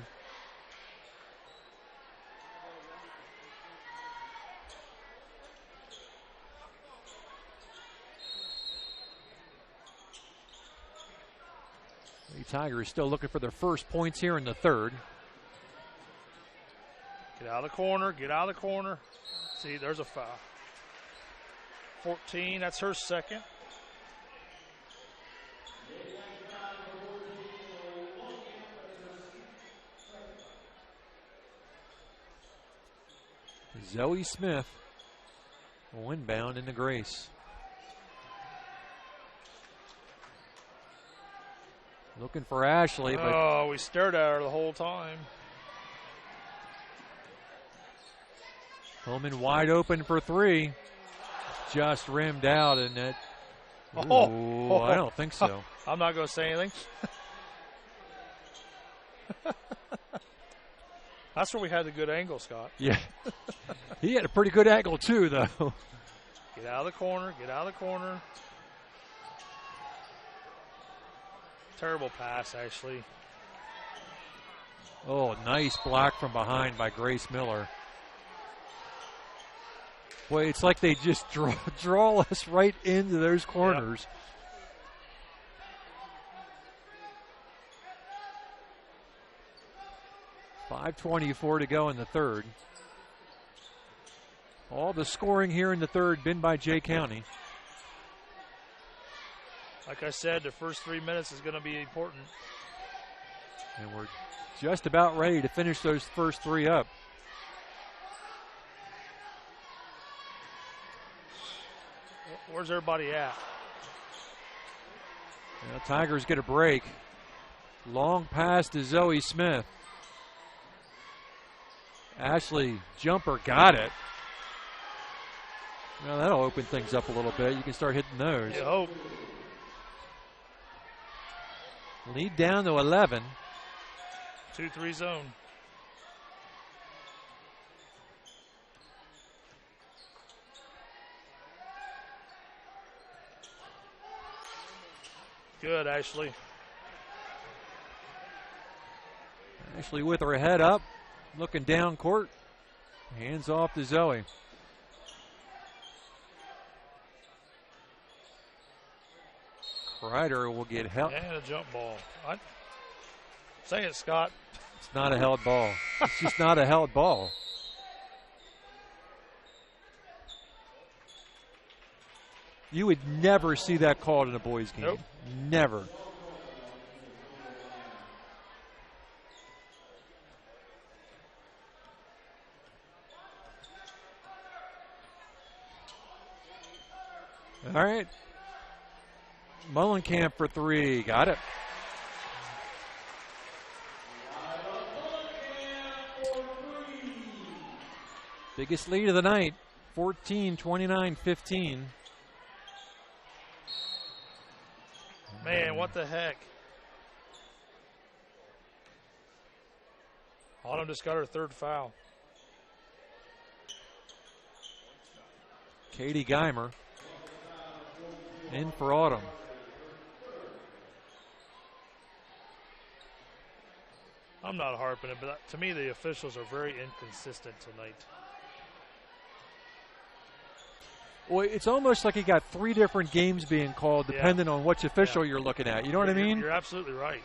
The Tigers still looking for their first points here in the third. Get out of the corner, get out of the corner. See, there's a foul. 14, that's her second. Zoe Smith will inbound into Grace. Looking for Ashley, but oh, we stared at her the whole time. Hillman wide open for three. Just rimmed out, and that. Oh, I don't think so. I'm not going to say anything. That's where we had the good angle, Scott. Yeah. He had a pretty good angle, too, though. Get out of the corner. Get out of the corner. Terrible pass, Ashley. Oh, nice block from behind by Grace Miller. Boy, it's like they just draw us right into those corners. Yep. 5:24 to go in the third. All the scoring here in the third been by Jay County. Like I said, the first 3 minutes is going to be important. And we're just about ready to finish those first three up. Where's everybody at? Now, Tigers get a break. Long pass to Zoe Smith. Ashley jumper got it. Now that'll open things up a little bit. You can start hitting those. You hope. Lead down to 11. 2-3 zone. Good, Ashley. Ashley with her head up, looking down court. Hands off to Zoe. Kreider will get help. And a jump ball. Say it, Scott. It's not a held ball. It's just not a held ball. You would never see that called in a boys' game. Nope. Never. All right. Mullenkamp for three. Got it. Biggest lead of the night. 14-29-15. Man, what the heck? Autumn just got her third foul. Katie Geimer in for Autumn. I'm not harping it, but to me the officials are very inconsistent tonight. Well, it's almost like you got 3 different games being called depending on which official you're looking at. You know what I mean? You're absolutely right.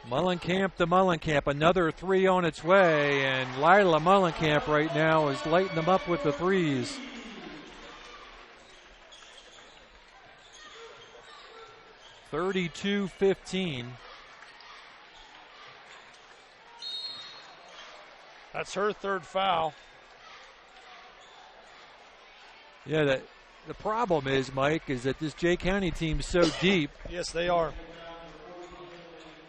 Mullenkamp to Mullenkamp, another 3 on its way, and Lila Mullenkamp right now is lighting them up with the threes. (32-15). That's her 3rd foul. Yeah, the problem is, Mike, is that this Jay County team's so deep. Yes, they are.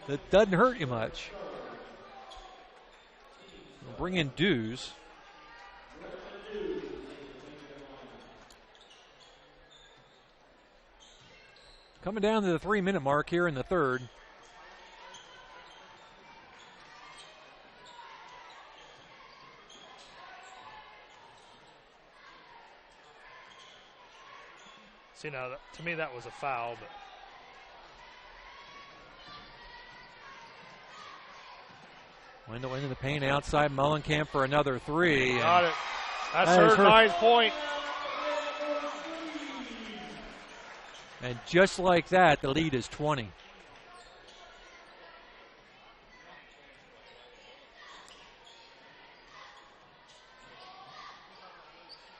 That doesn't hurt you much. We'll bring in Dews. Coming down to the 3-minute mark here in the 3rd. See, now, to me that was a foul, but Window into the paint outside. Mullenkamp for another 3. Got it. That's her 9th point. And just like that, the lead is 20.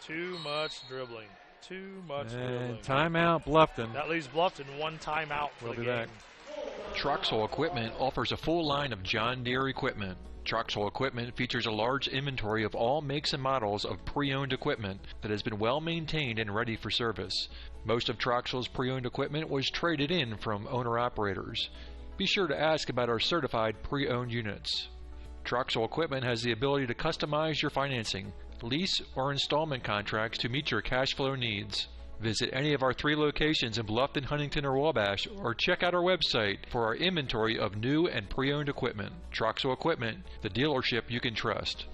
Too much dribbling. Too much dribbling. Timeout, Bluffton. That leaves Bluffton 1 timeout for the game. Back. Troxel Equipment offers a full line of John Deere equipment. Troxel Equipment features a large inventory of all makes and models of pre-owned equipment that has been well maintained and ready for service. Most of Troxel's pre-owned equipment was traded in from owner-operators. Be sure to ask about our certified pre-owned units. Troxel Equipment has the ability to customize your financing, lease, or installment contracts to meet your cash flow needs. Visit any of our 3 locations in Bluffton, Huntington, or Wabash, or check out our website for our inventory of new and pre-owned equipment. Troxel Equipment, the dealership you can trust.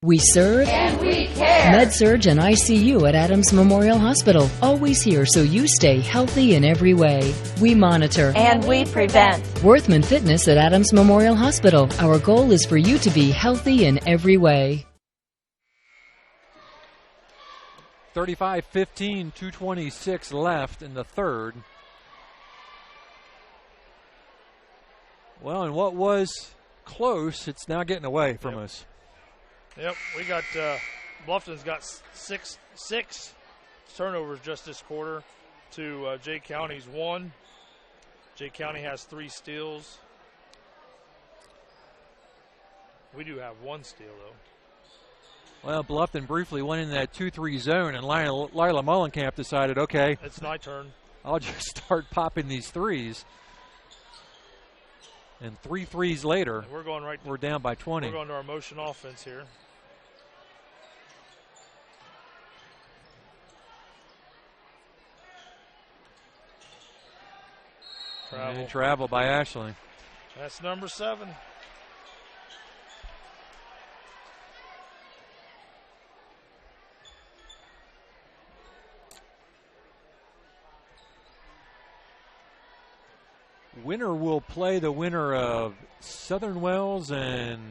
We serve and we care. Med-Surg and ICU at Adams Memorial Hospital. Always here so you stay healthy in every way. We monitor and we prevent. Worthman Fitness at Adams Memorial Hospital. Our goal is for you to be healthy in every way. 35-15, 2:26 left in the 3rd. Well, and what was close, it's now getting away from us. Yep, we got Bluffton's got six turnovers just this quarter to Jay County's 1. Jay County has 3 steals. We do have 1 steal, though. Well, Bluffton briefly went in that 2-3 zone, and Lila Mullenkamp decided, okay, it's my turn. I'll just start popping these threes. And 3 threes later, we're down by 20. We're going to our motion offense here. Travel by Ashley. That's number 7. Winner will play the winner of Southern Wells and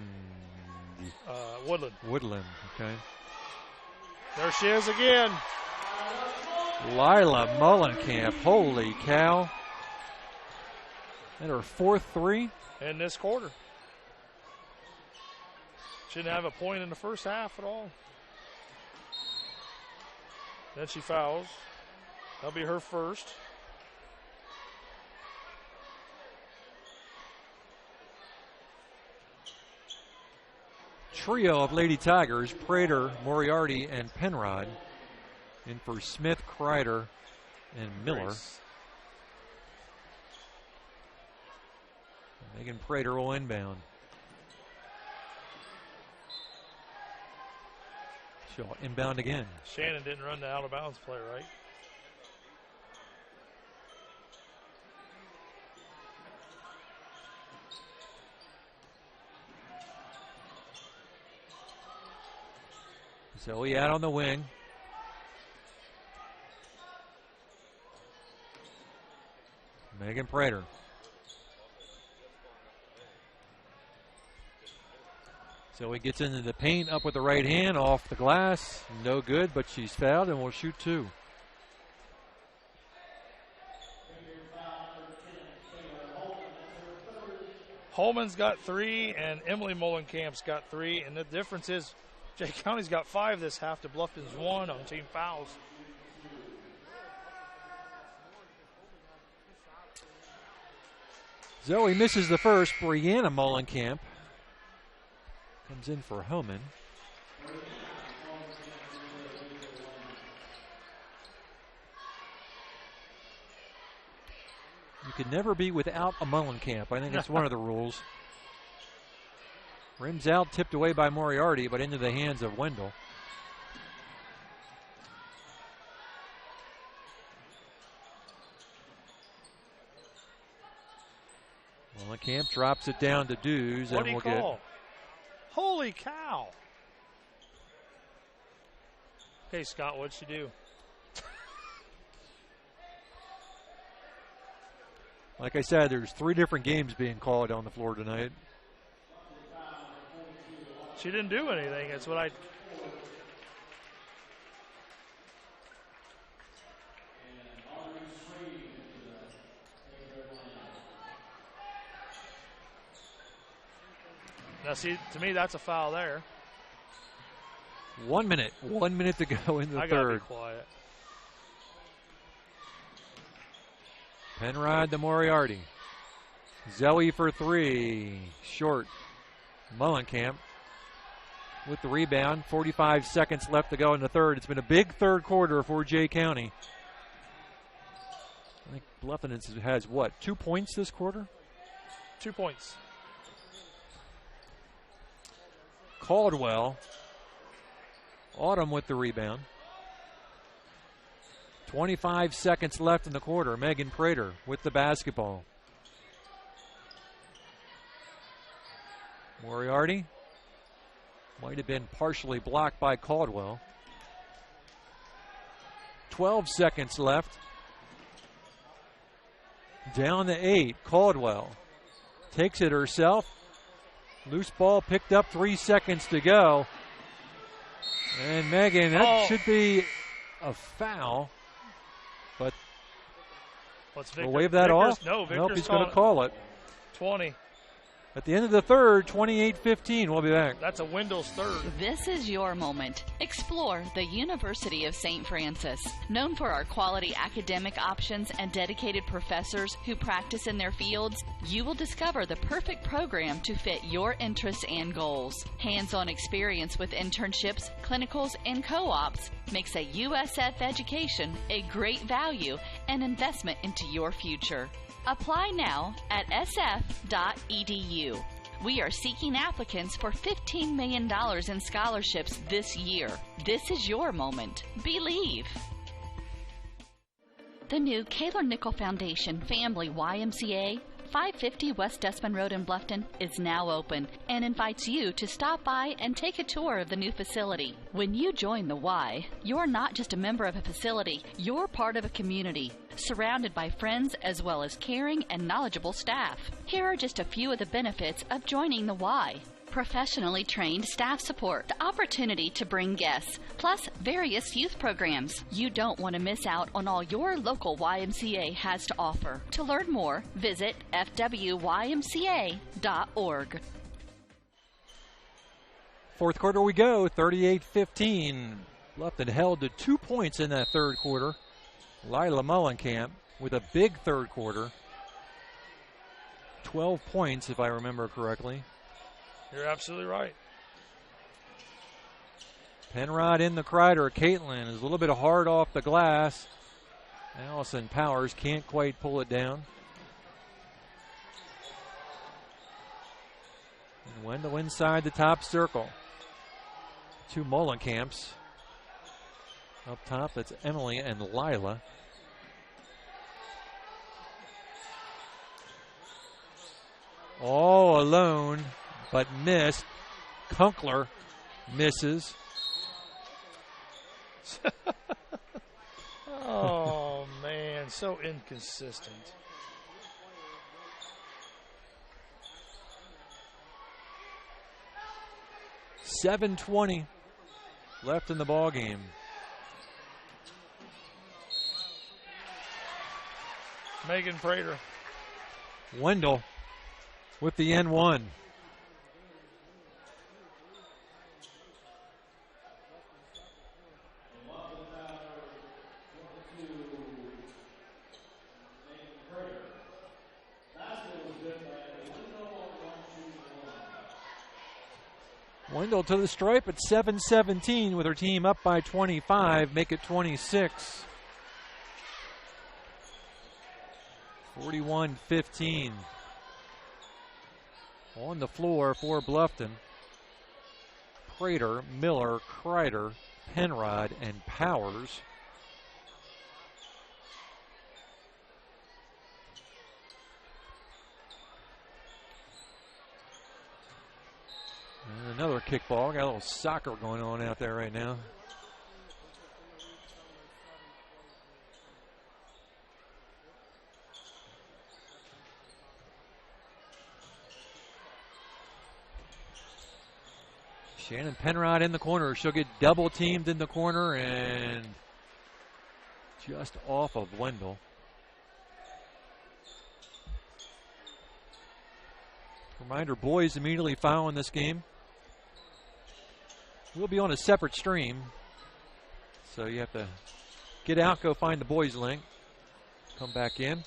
Woodland. Woodland, okay. There she is again. Lila Mullenkamp, holy cow. And her 4th 3. In this quarter. She didn't have a point in the first half at all. Then she fouls. That'll be her first. Trio of Lady Tigers, Prater, Moriarty, and Penrod. In for Smith, Kreider, and Miller. Grace. Megan Prater will inbound. She'll inbound again. Shannon didn't run the out of bounds play, right? Zoe out on the wing. Megan Prater. Zoe gets into the paint, up with the right hand, off the glass. No good, but she's fouled and will shoot 2. Holman's got 3, and Emily Mullencamp's got 3. And the difference is Jay County's got 5 this half to Bluffton's 1 on team fouls. Zoe misses the first. Brianna Mullenkamp comes in for Homan. You can never be without a Mullenkamp. I think that's one of the rules. Rims out, tipped away by Moriarty, but into the hands of Wendell. Mullenkamp drops it down to Dews, and we'll get. Holy cow! Okay, Scott, what'd she do? Like I said, there's 3 different games being called on the floor tonight. She didn't do anything. That's what I. Now, see, to me, that's a foul there. 1 minute. 1 minute to go in the I third. gotta be quiet. Penrod to Moriarty. Zoe for 3. Short. Mullenkamp with the rebound. 45 seconds left to go in the third. It's been a big third quarter for Jay County. I think Bluffton has, what, 2 points this quarter? 2 points. Caldwell. Autumn with the rebound. 25 seconds left in the quarter. Megan Prater with the basketball. Moriarty might have been partially blocked by Caldwell. 12 seconds left. Down to 8. Caldwell takes it herself. Loose ball picked up, 3 seconds to go. And Megan, that should be a foul. But we'll wave that off. No, Victor's nope, he's going to call it. 20. At the end of the third, 28-15. We'll be back. That's a Wendell's third. This is your moment. Explore the University of St. Francis. Known for our quality academic options and dedicated professors who practice in their fields, you will discover the perfect program to fit your interests and goals. Hands-on experience with internships, clinicals, and co-ops makes a USF education a great value and investment into your future. Apply now at sf.edu. We are seeking applicants for $15 million in scholarships this year. This is your moment. Believe. The new Kaylor Nickel Foundation Family YMCA, 550 West Desmond Road in Bluffton, is now open and invites you to stop by and take a tour of the new facility. When you join the Y, you're not just a member of a facility, you're part of a community, surrounded by friends as well as caring and knowledgeable staff. Here are just a few of the benefits of joining the Y. Professionally trained staff support, the opportunity to bring guests, plus various youth programs. You don't want to miss out on all your local YMCA has to offer. To learn more, visit fwymca.org. Fourth quarter we go, 38-15. Bluffton held to 2 points in that third quarter. Lila Mullenkamp with a big third quarter. 12 points, if I remember correctly. You're absolutely right. Penrod in the Kreider. Caitlin is a little bit hard off the glass. Allison Powers can't quite pull it down. And Wendell inside the top circle. 2 Mullenkamps. Up top, that's Emily and Lila. All alone, but missed. Kunkler misses. Oh, man, so inconsistent. $7:20 left in the ball game. Megan Prater. Wendell with the N1. Wendell to the stripe at 7:17 with her team up by 25, make it 26. 41-15. On the floor for Bluffton. Prater, Miller, Kreider, Penrod, and Powers. And another kickball. Got a little soccer going on out there right now. Shannon Penrod in the corner. She'll get double teamed in the corner and just off of Wendell. Reminder, boys immediately following this game. We'll be on a separate stream, so you have to get out, go find the boys link, come back in.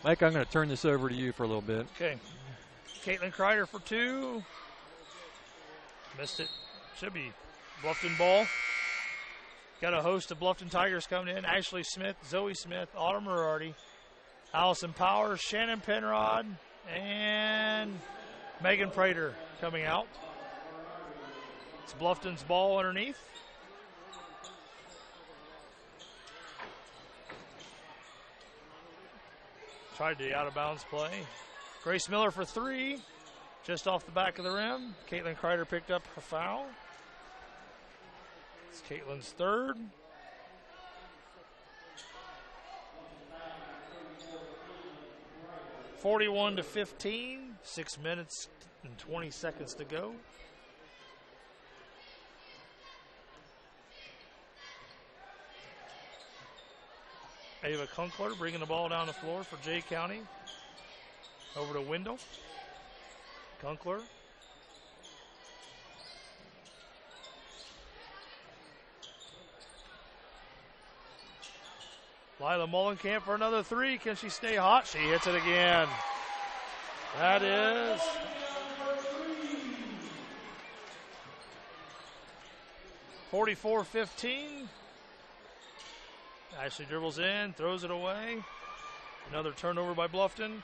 Mike, I'm going to turn this over to you for a little bit. Okay. Caitlin Kreider for two. Missed it. Should be Bluffton ball. Got a host of Bluffton Tigers coming in. Ashley Smith, Zoe Smith, Autumn Morardi, Allison Powers, Shannon Penrod, and Megan Prater coming out. It's Bluffton's ball underneath. Tried the out-of-bounds play. Grace Miller for three, just off the back of the rim. Caitlin Kreider picked up her foul. It's Caitlin's third. (41-15). 6 minutes and 20 seconds to go. Ava Kunkler bringing the ball down the floor for Jay County. Over to Wendell. Kunkler. Lila Mullenkamp for another three. Can she stay hot? She hits it again. That is (44-15). Ashley dribbles in, throws it away. Another turnover by Bluffton.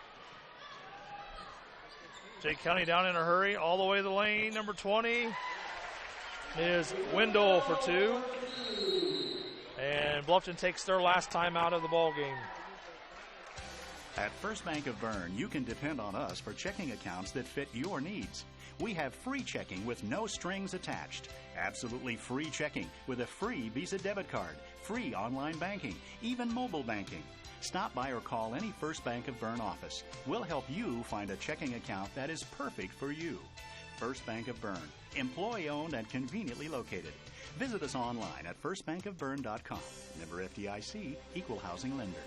Jay County down in a hurry, all the way to the lane. Number 20 is Wendell for two. And Bluffton takes their last time out of the ball game. At First Bank of Bern, you can depend on us for checking accounts that fit your needs. We have free checking with no strings attached. Absolutely free checking with a free Visa debit card, free online banking, even mobile banking. Stop by or call any First Bank of Bern office. We'll help you find a checking account that is perfect for you. First Bank of Bern, employee-owned and conveniently located. Visit us online at firstbankofbern.com. Member FDIC, equal housing lender.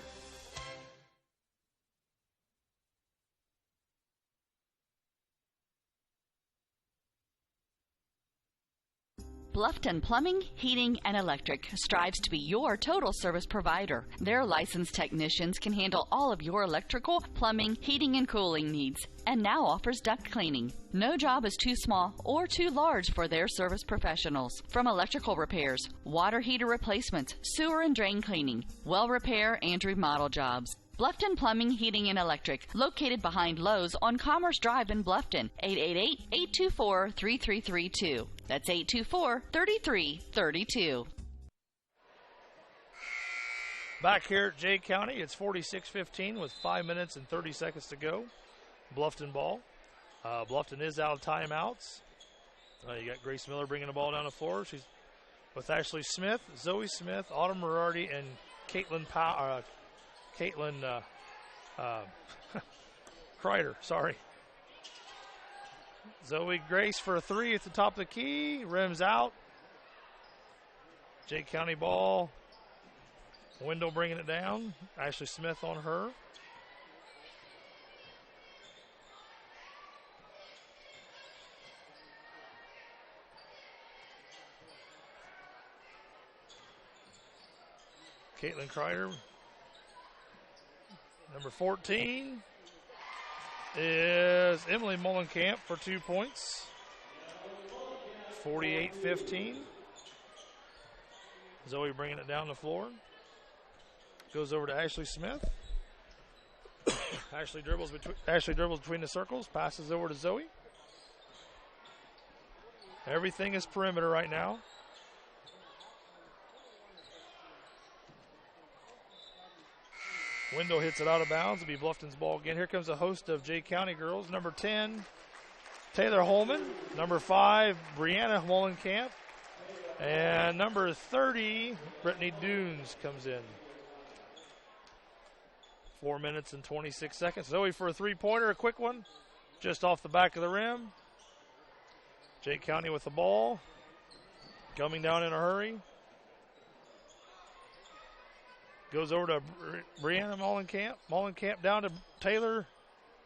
Bluffton Plumbing, Heating, and Electric strives to be your total service provider. Their licensed technicians can handle all of your electrical, plumbing, heating, and cooling needs, and now offers duct cleaning. No job is too small or too large for their service professionals. From electrical repairs, water heater replacements, sewer and drain cleaning, well repair, and remodel jobs. Bluffton Plumbing, Heating, and Electric, located behind Lowe's on Commerce Drive in Bluffton. 888-824-3332. That's 824-3332. Back here at Jay County, it's 46-15 with 5 minutes and 30 seconds to go. Bluffton ball. Bluffton is out of timeouts. You got Grace Miller bringing the ball down the floor. She's with Ashley Smith, Zoe Smith, Autumn Morardi, and Caitlin Kreider. Sorry. Zoe Grace for a three at the top of the key. Rims out. Jay County ball. Wendell bringing it down. Ashley Smith on her. Caitlin Kreider. Number 14 is Emily Mullenkamp for 2 points. 48-15. Zoe bringing it down the floor. Goes over to Ashley Smith. Ashley dribbles between the circles. Passes over to Zoe. Everything is perimeter right now. Wendell hits it out of bounds. It'll be Bluffton's ball again. Here comes a host of Jay County girls. Number 10, Taylor Holman. Number 5, Brianna Mullenkamp. And number 30, Brittany Dunes comes in. 4 minutes and 26 seconds. Zoe for a three-pointer, a quick one. Just off the back of the rim. Jay County with the ball. Coming down in a hurry. Goes over to Brianna Mullenkamp. Mullenkamp down to Taylor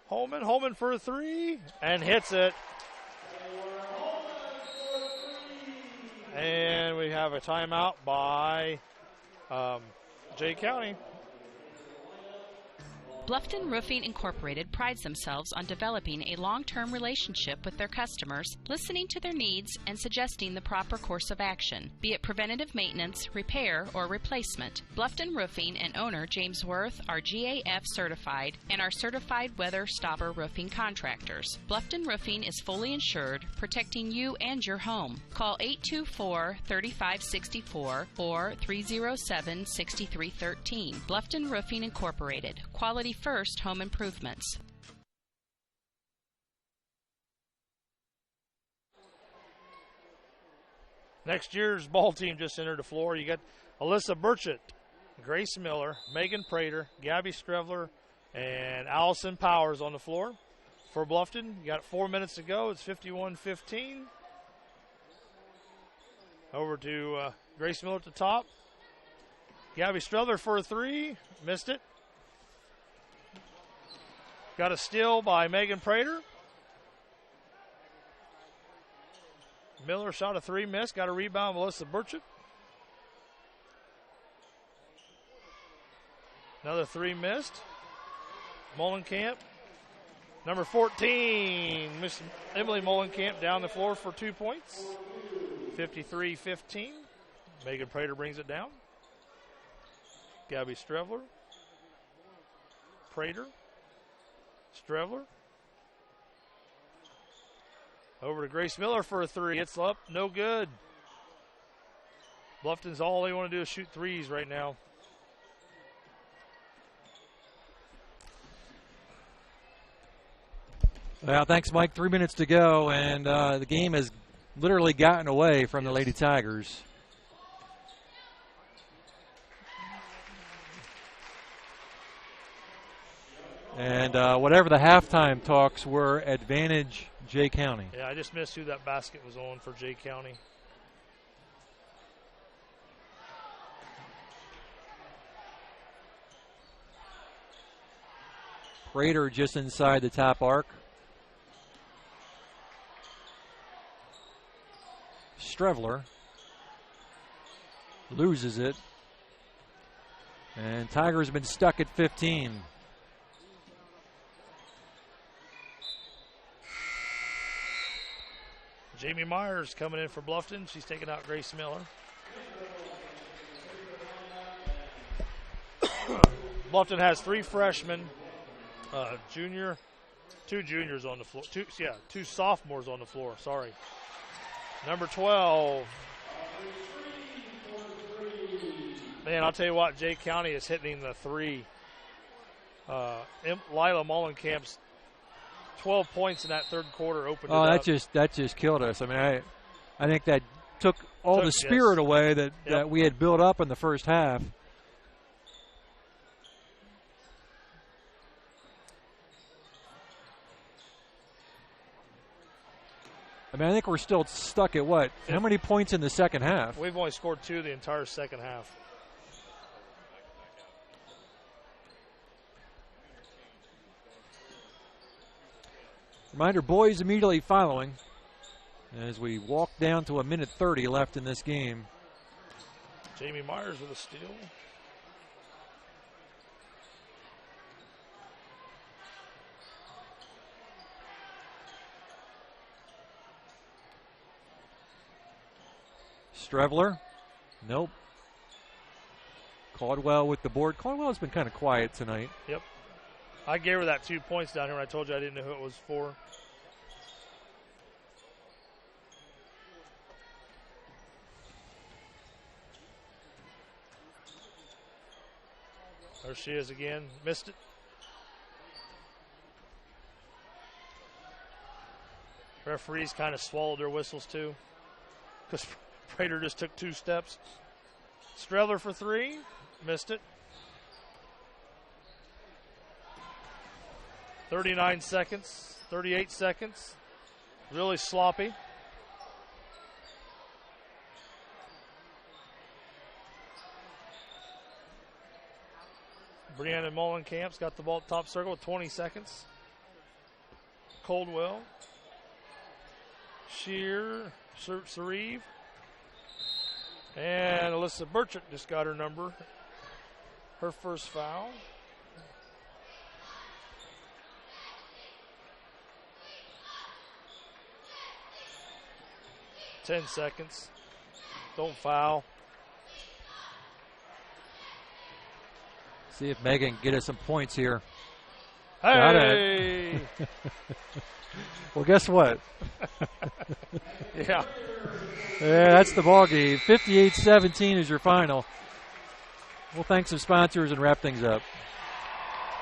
Holman. Holman for a three and hits it. And we have a timeout by Jay County. Bluffton Roofing Incorporated prides themselves on developing a long-term relationship with their customers, listening to their needs and suggesting the proper course of action, be it preventative maintenance, repair, or replacement. Bluffton Roofing and owner James Worth are GAF certified and are certified weather stopper roofing contractors. Bluffton Roofing is fully insured, protecting you and your home. Call 824-3564 or 307-6313. Bluffton Roofing Incorporated. Quality first home improvements. Next year's ball team just entered the floor. You got Alyssa Burchett, Grace Miller, Megan Prater, Gabby Strevler, and Allison Powers on the floor for Bluffton. You got 4 minutes to go. It's 51-15. Over to Grace Miller at the top. Gabby Strevler for a three. Missed it. Got a steal by Megan Prater. Miller shot a three, missed. Got a rebound, Melissa Burchett. Another three missed. Mullenkamp. Number 14, Miss Emily Mullenkamp down the floor for 2 points. 53-15. Megan Prater brings it down. Gabby Strevler. Prater. Strevler. Over to Grace Miller for a three. It's up. No good. Bluffton's all they want to do is shoot threes right now. Well, thanks, Mike. 3 minutes to go, and the game has literally gotten away from the Lady Tigers. And whatever the halftime talks were, advantage Jay County. Yeah, I just missed who that basket was on for Jay County. Prater just inside the top arc. Strevler loses it. And Tigers have been stuck at 15. Jamie Myers coming in for Bluffton. She's taking out Grace Miller. Bluffton has 3 freshmen, two juniors on the floor. Two sophomores on the floor. Sorry. Number 12. Man, I'll tell you what, Jay County is hitting the 3. Lila Mullenkamp's 12 points in that third quarter opened it up. that just killed us. I mean, I think that took the spirit away that we had built up in the first half. I mean, I think we're still stuck at what? How many points in the second half? We've only scored 2 the entire second half. Reminder, boys immediately following as we walk down to 1:30 left in this game. Jamie Myers with a steal. Strevler. Nope. Caldwell with the board. Caldwell's been kind of quiet tonight. Yep. I gave her that 2 points down here when I told you I didn't know who it was for. There she is again. Missed it. Referees kind of swallowed their whistles too, because Prater just took 2 steps. Strehler for 3. Missed it. 39 seconds. 38 seconds. Really sloppy. Brianna Mullenkamp's got the ball at top circle with 20 seconds. Coldwell. Shear. Sareve. And Alyssa Burchett just got her number. Her first foul. $10 seconds. Don't foul. See if Megan can get us some points here. Hey! Got it. Well, guess what? Yeah. Yeah, that's the ball game. 58-17 is your final. We'll thank some sponsors and wrap things up.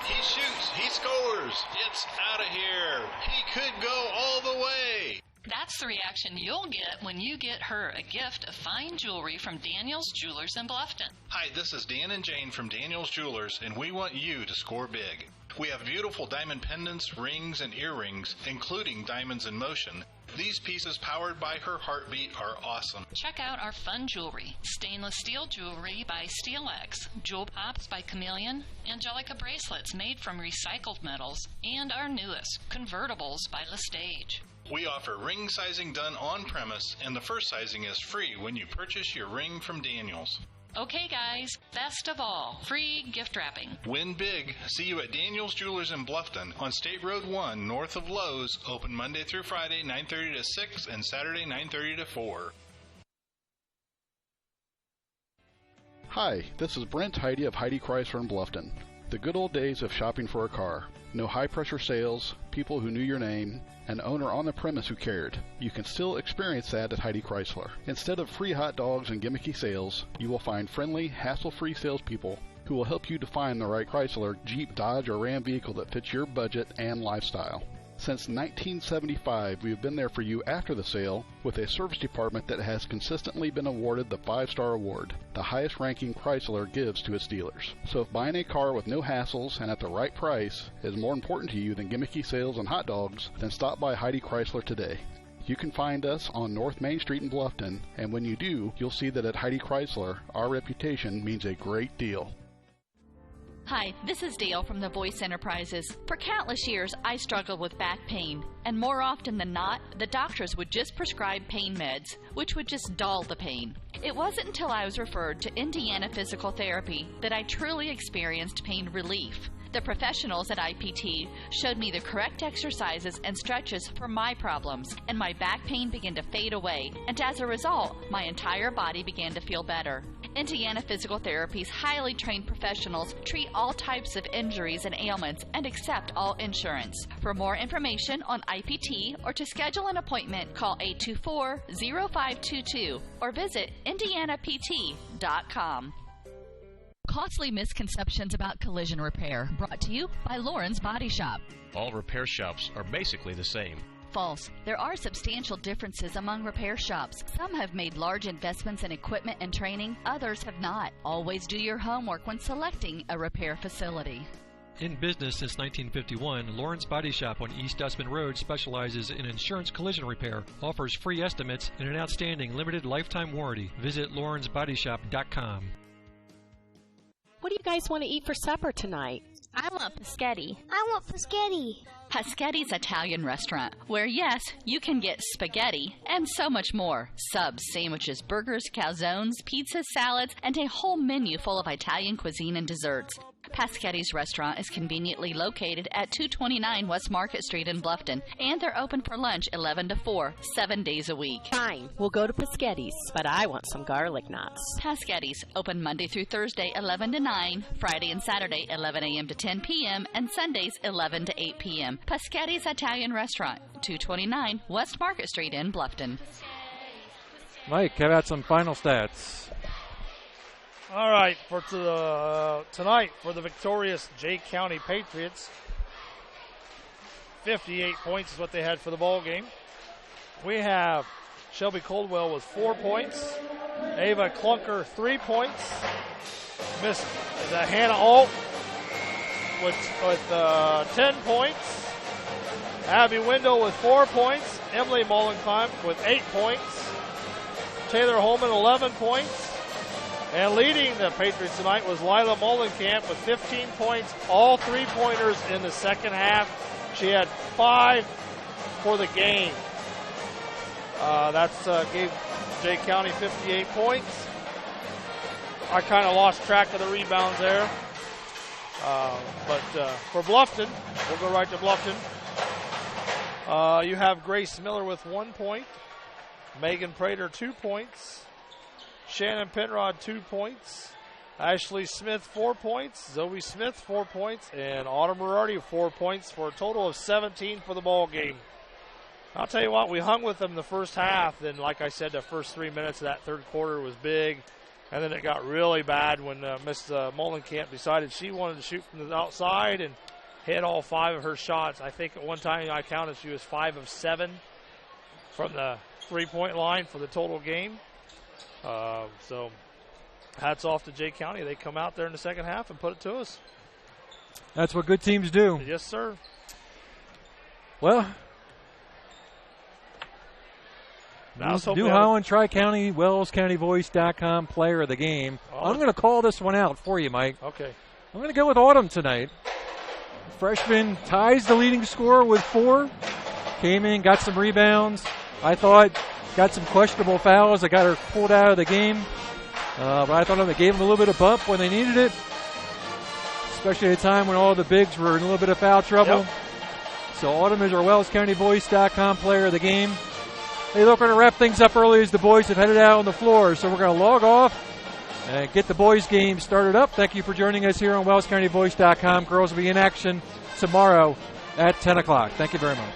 He shoots. He scores. It's out of here. He could go all the way. That's the reaction you'll get when you get her a gift of fine jewelry from Daniel's Jewelers in Bluffton. Hi, this is Dan and Jane from Daniel's Jewelers, and we want you to score big. We have beautiful diamond pendants, rings, and earrings, including diamonds in motion. These pieces, powered by her heartbeat, are awesome. Check out our fun jewelry. Stainless steel jewelry by SteelX, Jewel Pops by Chameleon, Angelica bracelets made from recycled metals, and our newest, convertibles by Lestage. We offer ring sizing done on premise, and the first sizing is free when you purchase your ring from Daniel's. Okay, guys, best of all, free gift wrapping. Win big. See you at Daniel's Jewelers in Bluffton on State Road 1, north of Lowe's. Open Monday through Friday, 9:30 to 6, and Saturday, 9:30 to 4. Hi, this is Brent Heidi of Heidi Chrysler in Bluffton. The good old days of shopping for a car. No high-pressure sales, people who knew your name, an owner on the premise who cared. You can still experience that at Heidi Chrysler. Instead of free hot dogs and gimmicky sales, you will find friendly, hassle-free salespeople who will help you define the right Chrysler, Jeep, Dodge, or Ram vehicle that fits your budget and lifestyle. Since 1975, we have been there for you after the sale with a service department that has consistently been awarded the 5-star award, the highest ranking Chrysler gives to its dealers. So if buying a car with no hassles and at the right price is more important to you than gimmicky sales and hot dogs, then stop by Heidi Chrysler today. You can find us on North Main Street in Bluffton, and when you do, you'll see that at Heidi Chrysler, our reputation means a great deal. Hi, this is Dale from the Voice Enterprises. For countless years, I struggled with back pain, and more often than not, the doctors would just prescribe pain meds, which would just dull the pain. It wasn't until I was referred to Indiana Physical Therapy that I truly experienced pain relief. The professionals at IPT showed me the correct exercises and stretches for my problems, and my back pain began to fade away, and as a result, my entire body began to feel better. Indiana Physical Therapy's highly trained professionals treat all types of injuries and ailments and accept all insurance. For more information on IPT or to schedule an appointment, call 824-0522 or visit indianapt.com. Costly misconceptions about collision repair, brought to you by Lauren's Body Shop. All repair shops are basically the same. False. There are substantial differences among repair shops. Some have made large investments in equipment and training, others have not. Always do your homework when selecting a repair facility. In business since 1951, Lauren's Body Shop on East Dustman Road specializes in insurance collision repair, offers free estimates, and an outstanding limited lifetime warranty. Visit laurensbodyshop.com. What do you guys want to eat for supper tonight? I want Paschetti. I want Paschetti. Paschetti's Italian restaurant, where yes, you can get spaghetti and so much more. Subs, sandwiches, burgers, calzones, pizzas, salads, and a whole menu full of Italian cuisine and desserts. Paschetti's restaurant is conveniently located at 229 West Market Street in Bluffton, and they're open for lunch 11 to 4, 7 days a week. Fine, we'll go to Paschetti's, but I want some garlic knots. Paschetti's, open Monday through Thursday 11 to 9, Friday and Saturday 11 a.m. to 10 p.m., and Sundays 11 to 8 p.m. Paschetti's Italian Restaurant, 229 West Market Street in Bluffton. Mike, how about some final stats? All right, for tonight for the victorious Jay County Patriots, 58 points is what they had for the ball game. We have Shelby Coldwell with 4 points, Ava Clunker 3 points, Miss Hannah Alt with 10 points, Abby Window with 4 points, Emily Mollenkheim with 8 points, Taylor Holman 11 points. And leading the Patriots tonight was Lila Molenkamp with 15 points, all three-pointers in the second half. She had 5 for the game. Gave Jay County 58 points. I kind of lost track of the rebounds there. But for Bluffton, we'll go right to Bluffton. You have Grace Miller with 1 point, Megan Prater 2 points, Shannon Penrod 2 points, Ashley Smith 4 points, Zoe Smith 4 points, and Autumn Morardi 4 points for a total of 17 for the ball game. I'll tell you what, we hung with them the first half. Then, like I said, the first 3 minutes of that third quarter was big, and then it got really bad when Miss Molenkamp decided she wanted to shoot from the outside and hit all 5 of her shots. I think at one time I counted she was 5 of 7 from the three-point line for the total game. So hats off to Jay County. They come out there in the second half and put it to us. That's what good teams do. Yes, sir. Well, New Holland, Tri-County, WellsCountyVoice.com player of the game. I'm going to call this one out for you, Mike. Okay. I'm going to go with Autumn tonight. Freshman ties the leading scorer with 4. Came in, got some rebounds. I thought got some questionable fouls that got her pulled out of the game. But I thought they gave them a little bit of bump when they needed it, especially at a time when all the bigs were in a little bit of foul trouble. Yep. So Autumn is our WellsCountyVoice.com player of the game. Hey, look, we're going to wrap things up early as the boys have headed out on the floor. So we're going to log off and get the boys' game started up. Thank you for joining us here on WellsCountyVoice.com. Girls will be in action tomorrow at 10 o'clock. Thank you very much.